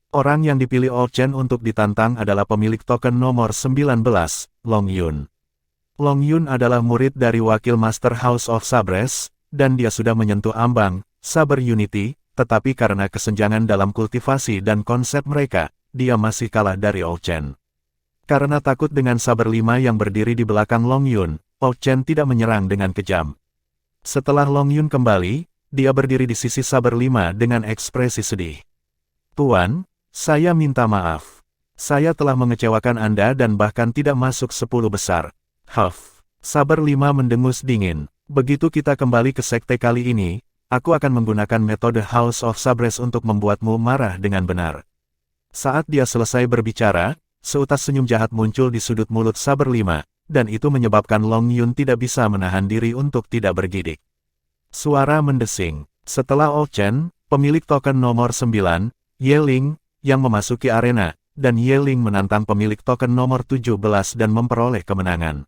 Orang yang dipilih Ou Chen untuk ditantang adalah pemilik token nomor 19, Long Yun. Long Yun adalah murid dari wakil Master House of Sabres, dan dia sudah menyentuh ambang, Saber Unity, tetapi karena kesenjangan dalam kultivasi dan konsep mereka, dia masih kalah dari Ou Chen. Karena takut dengan saber 5 yang berdiri di belakang Long Yun, Ou Chen tidak menyerang dengan kejam. Setelah Long Yun kembali, dia berdiri di sisi saber 5 dengan ekspresi sedih. Tuan, saya minta maaf. Saya telah mengecewakan Anda dan bahkan tidak masuk 10 besar. Huff. Saber 5 mendengus dingin. Begitu kita kembali ke sekte kali ini, aku akan menggunakan metode House of Sabres untuk membuatmu marah dengan benar. Saat dia selesai berbicara, seutas senyum jahat muncul di sudut mulut saber 5. Dan itu menyebabkan Long Yun tidak bisa menahan diri untuk tidak bergidik. Suara mendesing. Setelah Ou Chen, pemilik token nomor 9, Yeling, yang memasuki arena, dan Yeling menantang pemilik token nomor 17 dan memperoleh kemenangan.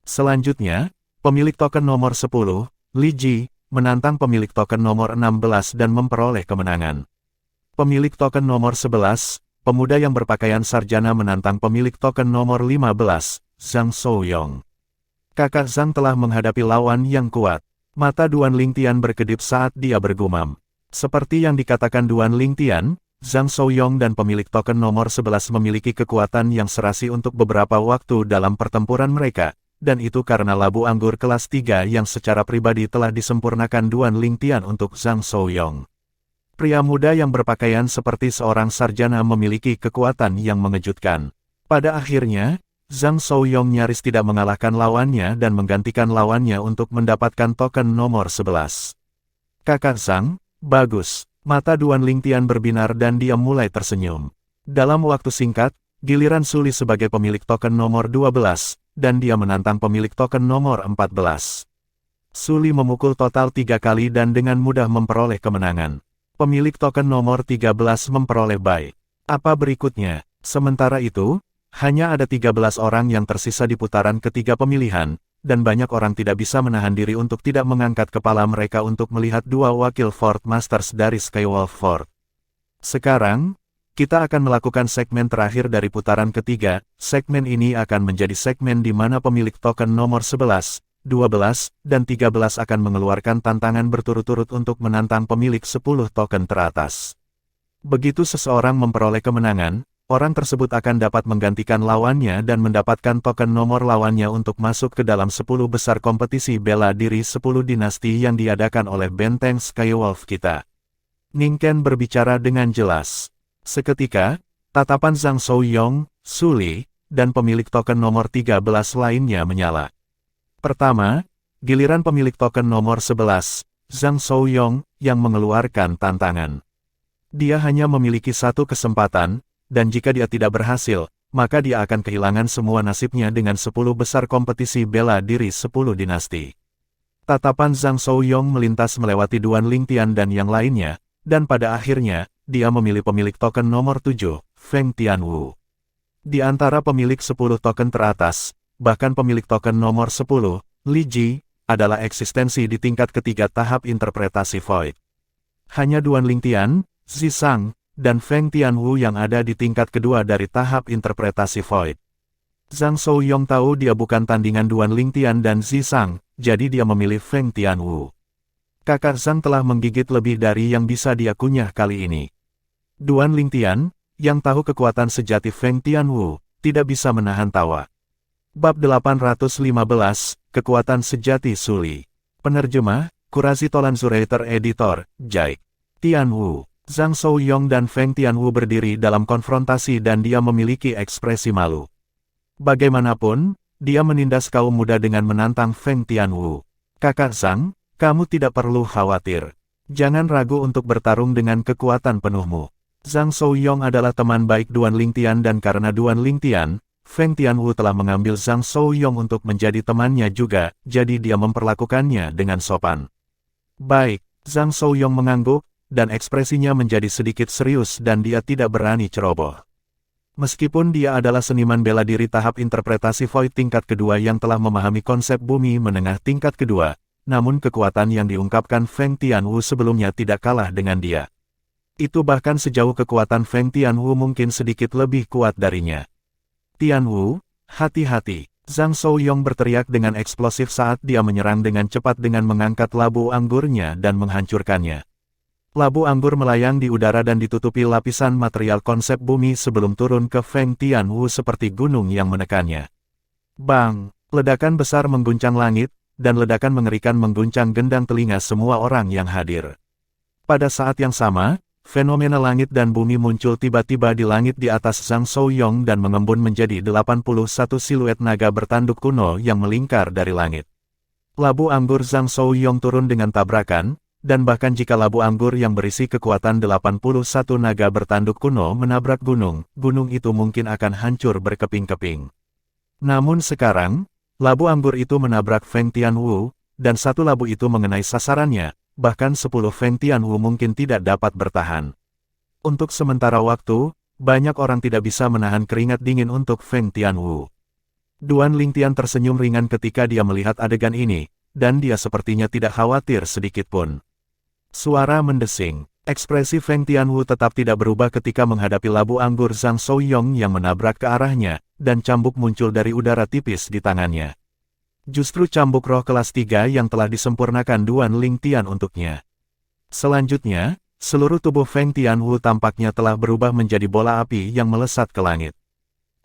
Selanjutnya, pemilik token nomor 10, Li Ji, menantang pemilik token nomor 16 dan memperoleh kemenangan. Pemilik token nomor 11, pemuda yang berpakaian sarjana menantang pemilik token nomor 15, Zhang Shouyong. Kakak Zhang telah menghadapi lawan yang kuat. Mata Duan Lingtian berkedip saat dia bergumam. Seperti yang dikatakan Duan Lingtian, Zhang Shouyong dan pemilik token nomor 11 memiliki kekuatan yang serasi untuk beberapa waktu dalam pertempuran mereka, dan itu karena labu anggur kelas 3 yang secara pribadi telah disempurnakan Duan Lingtian untuk Zhang Shouyong. Pria muda yang berpakaian seperti seorang sarjana memiliki kekuatan yang mengejutkan. Pada akhirnya, Zhang Shouyong nyaris tidak mengalahkan lawannya dan menggantikan lawannya untuk mendapatkan token nomor 11. Kakak Zhang, bagus. Mata Duan Lingtian berbinar dan dia mulai tersenyum. Dalam waktu singkat, giliran Su Li sebagai pemilik token nomor 12, dan dia menantang pemilik token nomor 14. Sully memukul total 3 kali dan dengan mudah memperoleh kemenangan. Pemilik token nomor 13 memperoleh bye. Apa berikutnya? Sementara itu, hanya ada 13 orang yang tersisa di putaran ketiga pemilihan, dan banyak orang tidak bisa menahan diri untuk tidak mengangkat kepala mereka untuk melihat dua wakil Ford Masters dari Skywolf Ford. Sekarang, kita akan melakukan segmen terakhir dari putaran ketiga. Segmen ini akan menjadi segmen di mana pemilik token nomor 11, 12, dan 13 akan mengeluarkan tantangan berturut-turut untuk menantang pemilik 10 token teratas. Begitu seseorang memperoleh kemenangan, orang tersebut akan dapat menggantikan lawannya dan mendapatkan token nomor lawannya untuk masuk ke dalam 10 besar kompetisi bela diri 10 dinasti yang diadakan oleh benteng Skywolf kita. Ning-Ken berbicara dengan jelas. Seketika, tatapan Zhang Shouyong, Sully, dan pemilik token nomor 13 lainnya menyala. Pertama, giliran pemilik token nomor 11, Zhang Shouyong, yang mengeluarkan tantangan. Dia hanya memiliki satu kesempatan, dan jika dia tidak berhasil, maka dia akan kehilangan semua nasibnya dengan 10 besar kompetisi bela diri 10 dinasti. Tatapan Zhang Shouyong melintas melewati Duan Lingtian dan yang lainnya, dan pada akhirnya, dia memilih pemilik token nomor 7, Feng Tianwu. Di antara pemilik 10 token teratas, bahkan pemilik token nomor 10, Li Ji, adalah eksistensi di tingkat ketiga tahap interpretasi Void. Hanya Duan Lingtian, Zisang, dan Feng Tianwu yang ada di tingkat kedua dari tahap interpretasi Void. Zhang Shouyong tahu dia bukan tandingan Duan Lingtian dan Zisang, jadi dia memilih Feng Tianwu. Kakak Zhang telah menggigit lebih dari yang bisa dia kunyah kali ini. Duan Lingtian, yang tahu kekuatan sejati Feng Tianwu, tidak bisa menahan tawa. Bab 815, Kekuatan Sejati Sully. Penerjemah, Kurazi Tolanzurator Editor, Jai. Tianwu, Zhang Shouyong dan Feng Tianwu berdiri dalam konfrontasi dan dia memiliki ekspresi malu. Bagaimanapun, dia menindas kaum muda dengan menantang Feng Tianwu. Kakak Zhang, kamu tidak perlu khawatir. Jangan ragu untuk bertarung dengan kekuatan penuhmu. Zhang Shouyong adalah teman baik Duan Lingtian dan karena Duan Lingtian, Feng Tianwu telah mengambil Zhang Shouyong untuk menjadi temannya juga, jadi dia memperlakukannya dengan sopan. Baik, Zhang Shouyong mengangguk, dan ekspresinya menjadi sedikit serius dan dia tidak berani ceroboh. Meskipun dia adalah seniman bela diri tahap interpretasi Void tingkat kedua yang telah memahami konsep bumi menengah tingkat kedua, namun kekuatan yang diungkapkan Feng Tianwu sebelumnya tidak kalah dengan dia. Itu bahkan sejauh kekuatan Feng Tianwu mungkin sedikit lebih kuat darinya. Tianwu, hati-hati, Zhang Shouyong berteriak dengan eksplosif saat dia menyerang dengan cepat dengan mengangkat labu anggurnya dan menghancurkannya. Labu anggur melayang di udara dan ditutupi lapisan material konsep bumi sebelum turun ke Feng Tianwu seperti gunung yang menekannya. Bang! Ledakan besar mengguncang langit, dan ledakan mengerikan mengguncang gendang telinga semua orang yang hadir. Pada saat yang sama, fenomena langit dan bumi muncul tiba-tiba di langit di atas Zhang Shouyong dan mengembun menjadi 81 siluet naga bertanduk kuno yang melingkar dari langit. Labu anggur Zhang Shouyong turun dengan tabrakan, dan bahkan jika labu anggur yang berisi kekuatan 81 naga bertanduk kuno menabrak gunung, gunung itu mungkin akan hancur berkeping-keping. Namun sekarang, labu anggur itu menabrak Feng Tianwu, dan satu labu itu mengenai sasarannya, bahkan 10 Feng Tianwu mungkin tidak dapat bertahan. Untuk sementara waktu, banyak orang tidak bisa menahan keringat dingin untuk Feng Tianwu. Duan Lingtian tersenyum ringan ketika dia melihat adegan ini, dan dia sepertinya tidak khawatir sedikitpun. Suara mendesing. Ekspresi Feng Tianwu tetap tidak berubah ketika menghadapi labu anggur Zhang Shouyong yang menabrak ke arahnya, dan cambuk muncul dari udara tipis di tangannya. Justru cambuk roh kelas 3 yang telah disempurnakan Duan Lingtian untuknya. Selanjutnya, seluruh tubuh Feng Tianwu tampaknya telah berubah menjadi bola api yang melesat ke langit.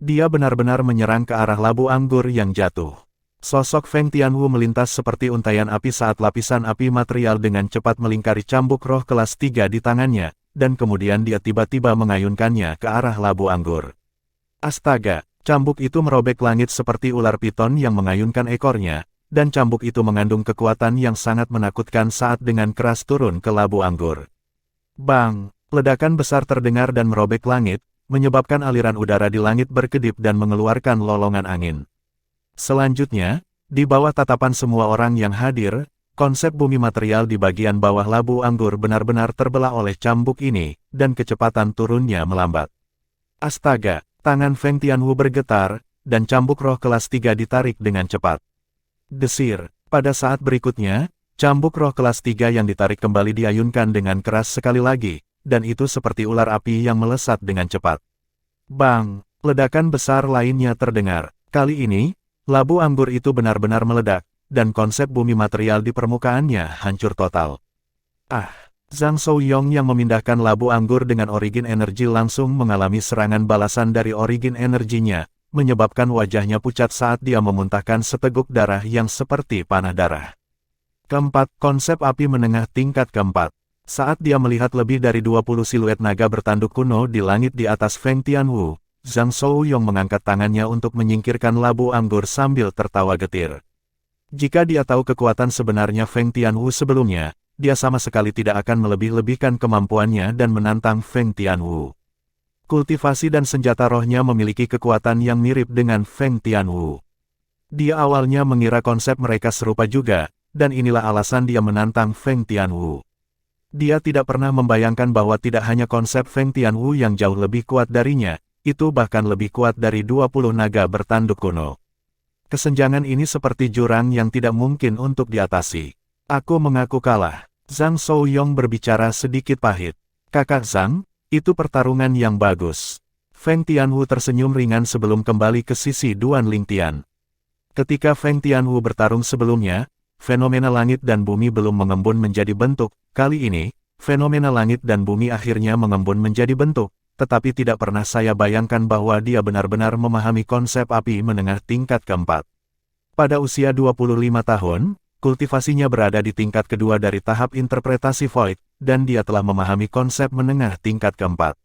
Dia benar-benar menyerang ke arah labu anggur yang jatuh. Sosok Feng Tianwu melintas seperti untaian api saat lapisan api material dengan cepat melingkari cambuk roh kelas 3 di tangannya, dan kemudian dia tiba-tiba mengayunkannya ke arah labu anggur. Astaga, cambuk itu merobek langit seperti ular piton yang mengayunkan ekornya, dan cambuk itu mengandung kekuatan yang sangat menakutkan saat dengan keras turun ke labu anggur. Bang! Ledakan besar terdengar dan merobek langit, menyebabkan aliran udara di langit berkedip dan mengeluarkan lolongan angin. Selanjutnya, di bawah tatapan semua orang yang hadir, konsep bumi material di bagian bawah labu anggur benar-benar terbelah oleh cambuk ini, dan kecepatan turunnya melambat. Astaga, tangan Feng Tianwu bergetar, dan cambuk roh kelas 3 ditarik dengan cepat. Desir, pada saat berikutnya, cambuk roh kelas 3 yang ditarik kembali diayunkan dengan keras sekali lagi, dan itu seperti ular api yang melesat dengan cepat. Bang! Ledakan besar lainnya terdengar. Kali ini, labu anggur itu benar-benar meledak, dan konsep bumi material di permukaannya hancur total. Zhang Shouyong yang memindahkan labu anggur dengan origin energi langsung mengalami serangan balasan dari origin energinya, menyebabkan wajahnya pucat saat dia memuntahkan seteguk darah yang seperti panah darah. Keempat, konsep api menengah tingkat keempat. Saat dia melihat lebih dari 20 siluet naga bertanduk kuno di langit di atas Feng Tianwu, Zhang Shouyong mengangkat tangannya untuk menyingkirkan labu anggur sambil tertawa getir. Jika dia tahu kekuatan sebenarnya Feng Tianwu sebelumnya, dia sama sekali tidak akan melebih-lebihkan kemampuannya dan menantang Feng Tianwu. Kultivasi dan senjata rohnya memiliki kekuatan yang mirip dengan Feng Tianwu. Dia awalnya mengira konsep mereka serupa juga, dan inilah alasan dia menantang Feng Tianwu. Dia tidak pernah membayangkan bahwa tidak hanya konsep Feng Tianwu yang jauh lebih kuat darinya, itu bahkan lebih kuat dari 20 naga bertanduk kuno. Kesenjangan ini seperti jurang yang tidak mungkin untuk diatasi. Aku mengaku kalah. Zhang Shouyong berbicara sedikit pahit. Kakak Zhang, itu pertarungan yang bagus. Feng Tianwu tersenyum ringan sebelum kembali ke sisi Duan Lingtian. Ketika Feng Tianwu bertarung sebelumnya, fenomena langit dan bumi belum mengembun menjadi bentuk. Kali ini, fenomena langit dan bumi akhirnya mengembun menjadi bentuk. Tetapi tidak pernah saya bayangkan bahwa dia benar-benar memahami konsep api menengah tingkat keempat. Pada usia 25 tahun, kultivasinya berada di tingkat kedua dari tahap interpretasi Void, dan dia telah memahami konsep menengah tingkat keempat.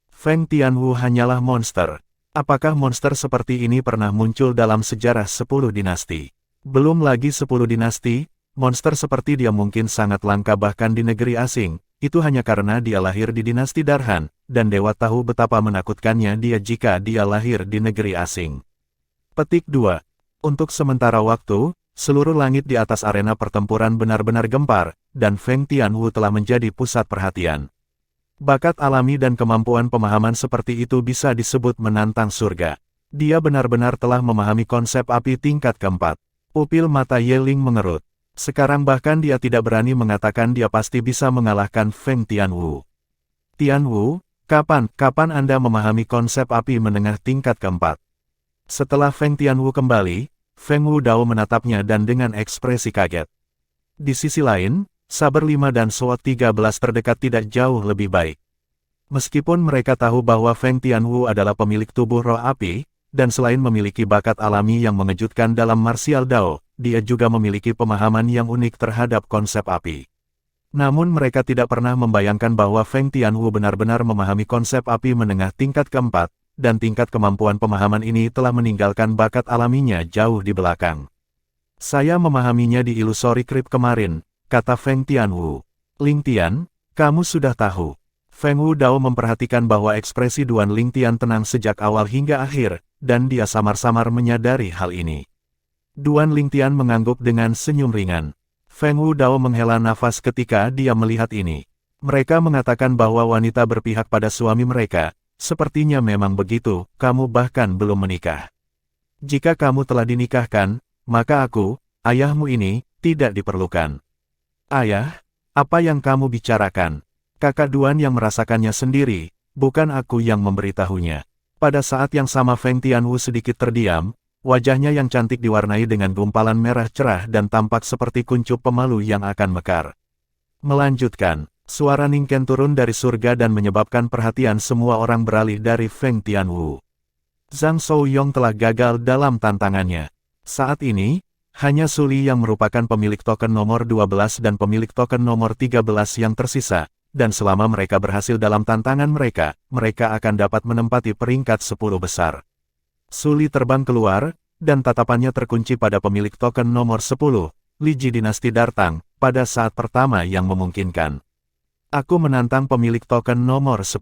Feng Tianwu hanyalah monster. Apakah monster seperti ini pernah muncul dalam sejarah 10 dinasti? Belum lagi 10 dinasti, monster seperti dia mungkin sangat langka bahkan di negeri asing. Itu hanya karena dia lahir di dinasti Darhan, dan Dewa tahu betapa menakutkannya dia jika dia lahir di negeri asing. Petik 2. Untuk sementara waktu, seluruh langit di atas arena pertempuran benar-benar gempar, dan Feng Tianwu telah menjadi pusat perhatian. Bakat alami dan kemampuan pemahaman seperti itu bisa disebut menantang surga. Dia benar-benar telah memahami konsep api tingkat keempat. Pupil mata Yeling mengerut. Sekarang bahkan dia tidak berani mengatakan dia pasti bisa mengalahkan Feng Tianwu. Tianwu, kapan Anda memahami konsep api menengah tingkat keempat? Setelah Feng Tianwu kembali, Feng Wudao menatapnya dan dengan ekspresi kaget. Di sisi lain, Saber 5 dan Sword 13 terdekat tidak jauh lebih baik. Meskipun mereka tahu bahwa Feng Tianwu adalah pemilik tubuh roh api, dan selain memiliki bakat alami yang mengejutkan dalam martial Dao, dia juga memiliki pemahaman yang unik terhadap konsep api. Namun mereka tidak pernah membayangkan bahwa Feng Tianwu benar-benar memahami konsep api menengah tingkat keempat, dan tingkat kemampuan pemahaman ini telah meninggalkan bakat alaminya jauh di belakang. Saya memahaminya di Illusory Crypt kemarin, kata Feng Tianwu. Lingtian, kamu sudah tahu. Feng Wudao memperhatikan bahwa ekspresi Duan Lingtian tenang sejak awal hingga akhir, dan dia samar-samar menyadari hal ini. Duan Lingtian mengangguk dengan senyum ringan. Feng Wudao menghela nafas ketika dia melihat ini. Mereka mengatakan bahwa wanita berpihak pada suami mereka. Sepertinya memang begitu, kamu bahkan belum menikah. Jika kamu telah dinikahkan, maka aku, ayahmu ini, tidak diperlukan. Ayah, apa yang kamu bicarakan? Kakak Duan yang merasakannya sendiri, bukan aku yang memberitahunya. Pada saat yang sama Feng Tianwu sedikit terdiam, wajahnya yang cantik diwarnai dengan gumpalan merah cerah dan tampak seperti kuncup pemalu yang akan mekar. Melanjutkan, suara Ningken turun dari surga dan menyebabkan perhatian semua orang beralih dari Feng Tianwu. Zhang Shouyong telah gagal dalam tantangannya. Saat ini, hanya Su Li yang merupakan pemilik token nomor 12 dan pemilik token nomor 13 yang tersisa, dan selama mereka berhasil dalam tantangan mereka, mereka akan dapat menempati peringkat 10 besar. Su Li terbang keluar, dan tatapannya terkunci pada pemilik token nomor 10, Li Ji Dinasti Dartang, pada saat pertama yang memungkinkan. Aku menantang pemilik token nomor 10.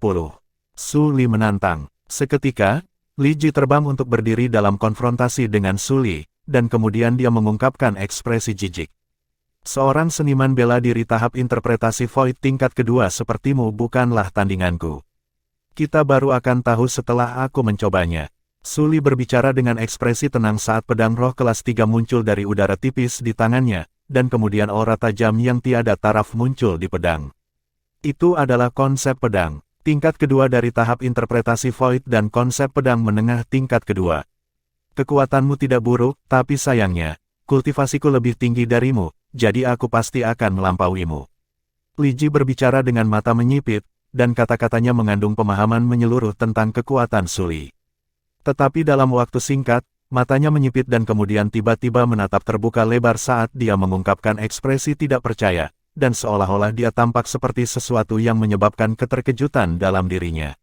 Su Li menantang. Seketika, Li Ji terbang untuk berdiri dalam konfrontasi dengan Su Li, dan kemudian dia mengungkapkan ekspresi jijik. Seorang seniman bela diri tahap interpretasi Void tingkat kedua sepertimu bukanlah tandinganku. Kita baru akan tahu setelah aku mencobanya. Su Li berbicara dengan ekspresi tenang saat pedang roh kelas 3 muncul dari udara tipis di tangannya, dan kemudian aura tajam yang tiada taraf muncul di pedang. Itu adalah konsep pedang tingkat kedua dari tahap interpretasi Void dan konsep pedang menengah tingkat kedua. Kekuatanmu tidak buruk, tapi sayangnya, kultivasiku lebih tinggi darimu, jadi aku pasti akan melampauimu. Li Ji berbicara dengan mata menyipit, dan kata-katanya mengandung pemahaman menyeluruh tentang kekuatan Su Li. Tetapi dalam waktu singkat, matanya menyipit dan kemudian tiba-tiba menatap terbuka lebar saat dia mengungkapkan ekspresi tidak percaya, dan seolah-olah dia tampak seperti sesuatu yang menyebabkan keterkejutan dalam dirinya.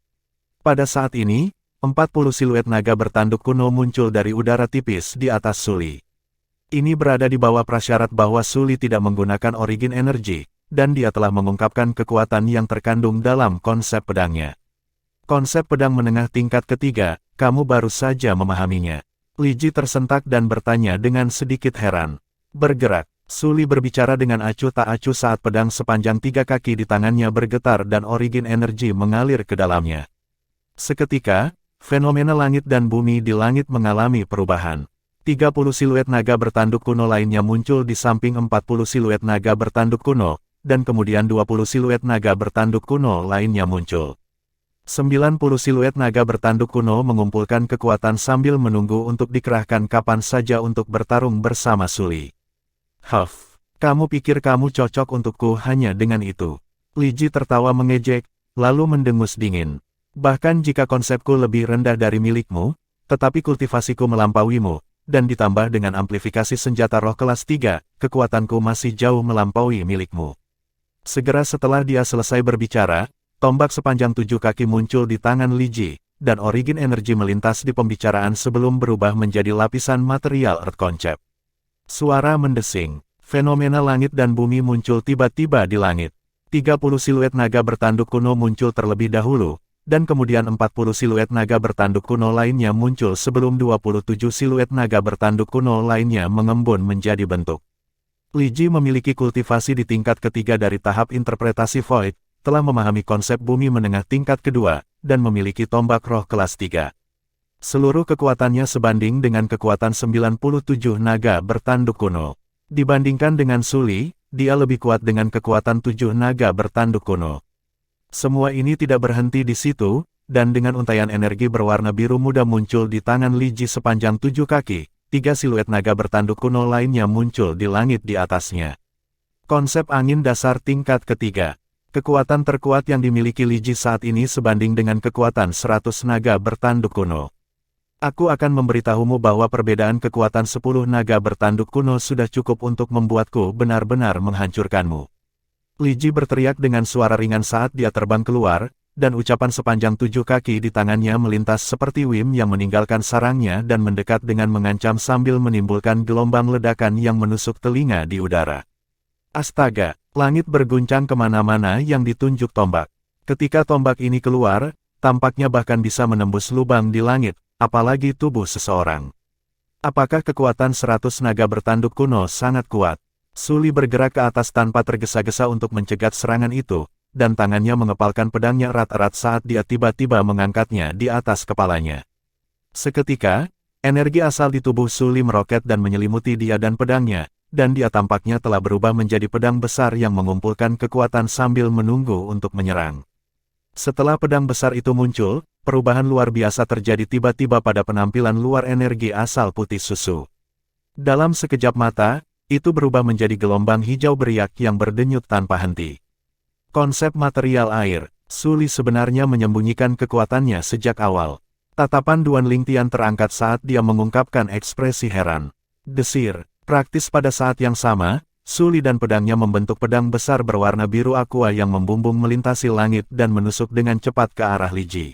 Pada saat ini, 40 siluet naga bertanduk kuno muncul dari udara tipis di atas Su Li. Ini berada di bawah prasyarat bahwa Su Li tidak menggunakan origin energi, dan dia telah mengungkapkan kekuatan yang terkandung dalam konsep pedangnya. Konsep pedang menengah tingkat ketiga, kamu baru saja memahaminya. Li Ji tersentak dan bertanya dengan sedikit heran. Bergerak, Su Li berbicara dengan acuh tak acuh saat pedang sepanjang 3 kaki di tangannya bergetar dan origin energi mengalir ke dalamnya. Seketika, fenomena langit dan bumi di langit mengalami perubahan. 30 siluet naga bertanduk kuno lainnya muncul di samping 40 siluet naga bertanduk kuno, dan kemudian 20 siluet naga bertanduk kuno lainnya muncul. 90 siluet naga bertanduk kuno mengumpulkan kekuatan sambil menunggu untuk dikerahkan kapan saja untuk bertarung bersama Su Li. Huff, kamu pikir kamu cocok untukku hanya dengan itu? Li Ji tertawa mengejek, lalu mendengus dingin. Bahkan jika konsepku lebih rendah dari milikmu, tetapi kultivasiku melampauimu, dan ditambah dengan amplifikasi senjata roh kelas 3, kekuatanku masih jauh melampaui milikmu. Segera setelah dia selesai berbicara, tombak sepanjang 7 kaki muncul di tangan Li Ji, dan origin energi melintas di pembicaraan sebelum berubah menjadi lapisan material Earth Concept. Suara mendesing, fenomena langit dan bumi muncul tiba-tiba di langit. 30 siluet naga bertanduk kuno muncul terlebih dahulu, dan kemudian 40 siluet naga bertanduk kuno lainnya muncul sebelum 27 siluet naga bertanduk kuno lainnya mengembun menjadi bentuk. Li Ji memiliki kultivasi di tingkat ketiga dari tahap interpretasi Void, telah memahami konsep bumi menengah tingkat kedua, dan memiliki tombak roh kelas 3. Seluruh kekuatannya sebanding dengan kekuatan 97 naga bertanduk kuno. Dibandingkan dengan Su Li, dia lebih kuat dengan kekuatan 7 naga bertanduk kuno. Semua ini tidak berhenti di situ, dan dengan untaian energi berwarna biru muda muncul di tangan Li Ji sepanjang 7 kaki, 3 siluet naga bertanduk kuno lainnya muncul di langit di atasnya. Konsep angin dasar tingkat ketiga. Kekuatan terkuat yang dimiliki Li Ji saat ini sebanding dengan kekuatan 100 naga bertanduk kuno. Aku akan memberitahumu bahwa perbedaan kekuatan 10 naga bertanduk kuno sudah cukup untuk membuatku benar-benar menghancurkanmu. Li Ji berteriak dengan suara ringan saat dia terbang keluar, dan ucapan sepanjang 7 kaki di tangannya melintas seperti Wim yang meninggalkan sarangnya dan mendekat dengan mengancam sambil menimbulkan gelombang ledakan yang menusuk telinga di udara. Astaga, langit berguncang kemana-mana yang ditunjuk tombak. Ketika tombak ini keluar, tampaknya bahkan bisa menembus lubang di langit, apalagi tubuh seseorang. Apakah kekuatan 100 naga bertanduk kuno sangat kuat? Su Li bergerak ke atas tanpa tergesa-gesa untuk mencegat serangan itu, dan tangannya mengepalkan pedangnya erat-erat saat dia tiba-tiba mengangkatnya di atas kepalanya. Seketika, energi asal di tubuh Su Li meroket dan menyelimuti dia dan pedangnya, dan dia tampaknya telah berubah menjadi pedang besar yang mengumpulkan kekuatan sambil menunggu untuk menyerang. Setelah pedang besar itu muncul, perubahan luar biasa terjadi tiba-tiba pada penampilan luar energi asal putih susu. Dalam sekejap mata, itu berubah menjadi gelombang hijau beriak yang berdenyut tanpa henti. Konsep material air, Su Li sebenarnya menyembunyikan kekuatannya sejak awal. Tatapan Duan Lingtian terangkat saat dia mengungkapkan ekspresi heran. Desir, praktis pada saat yang sama, Su Li dan pedangnya membentuk pedang besar berwarna biru aqua yang membumbung melintasi langit dan menusuk dengan cepat ke arah Li Ji.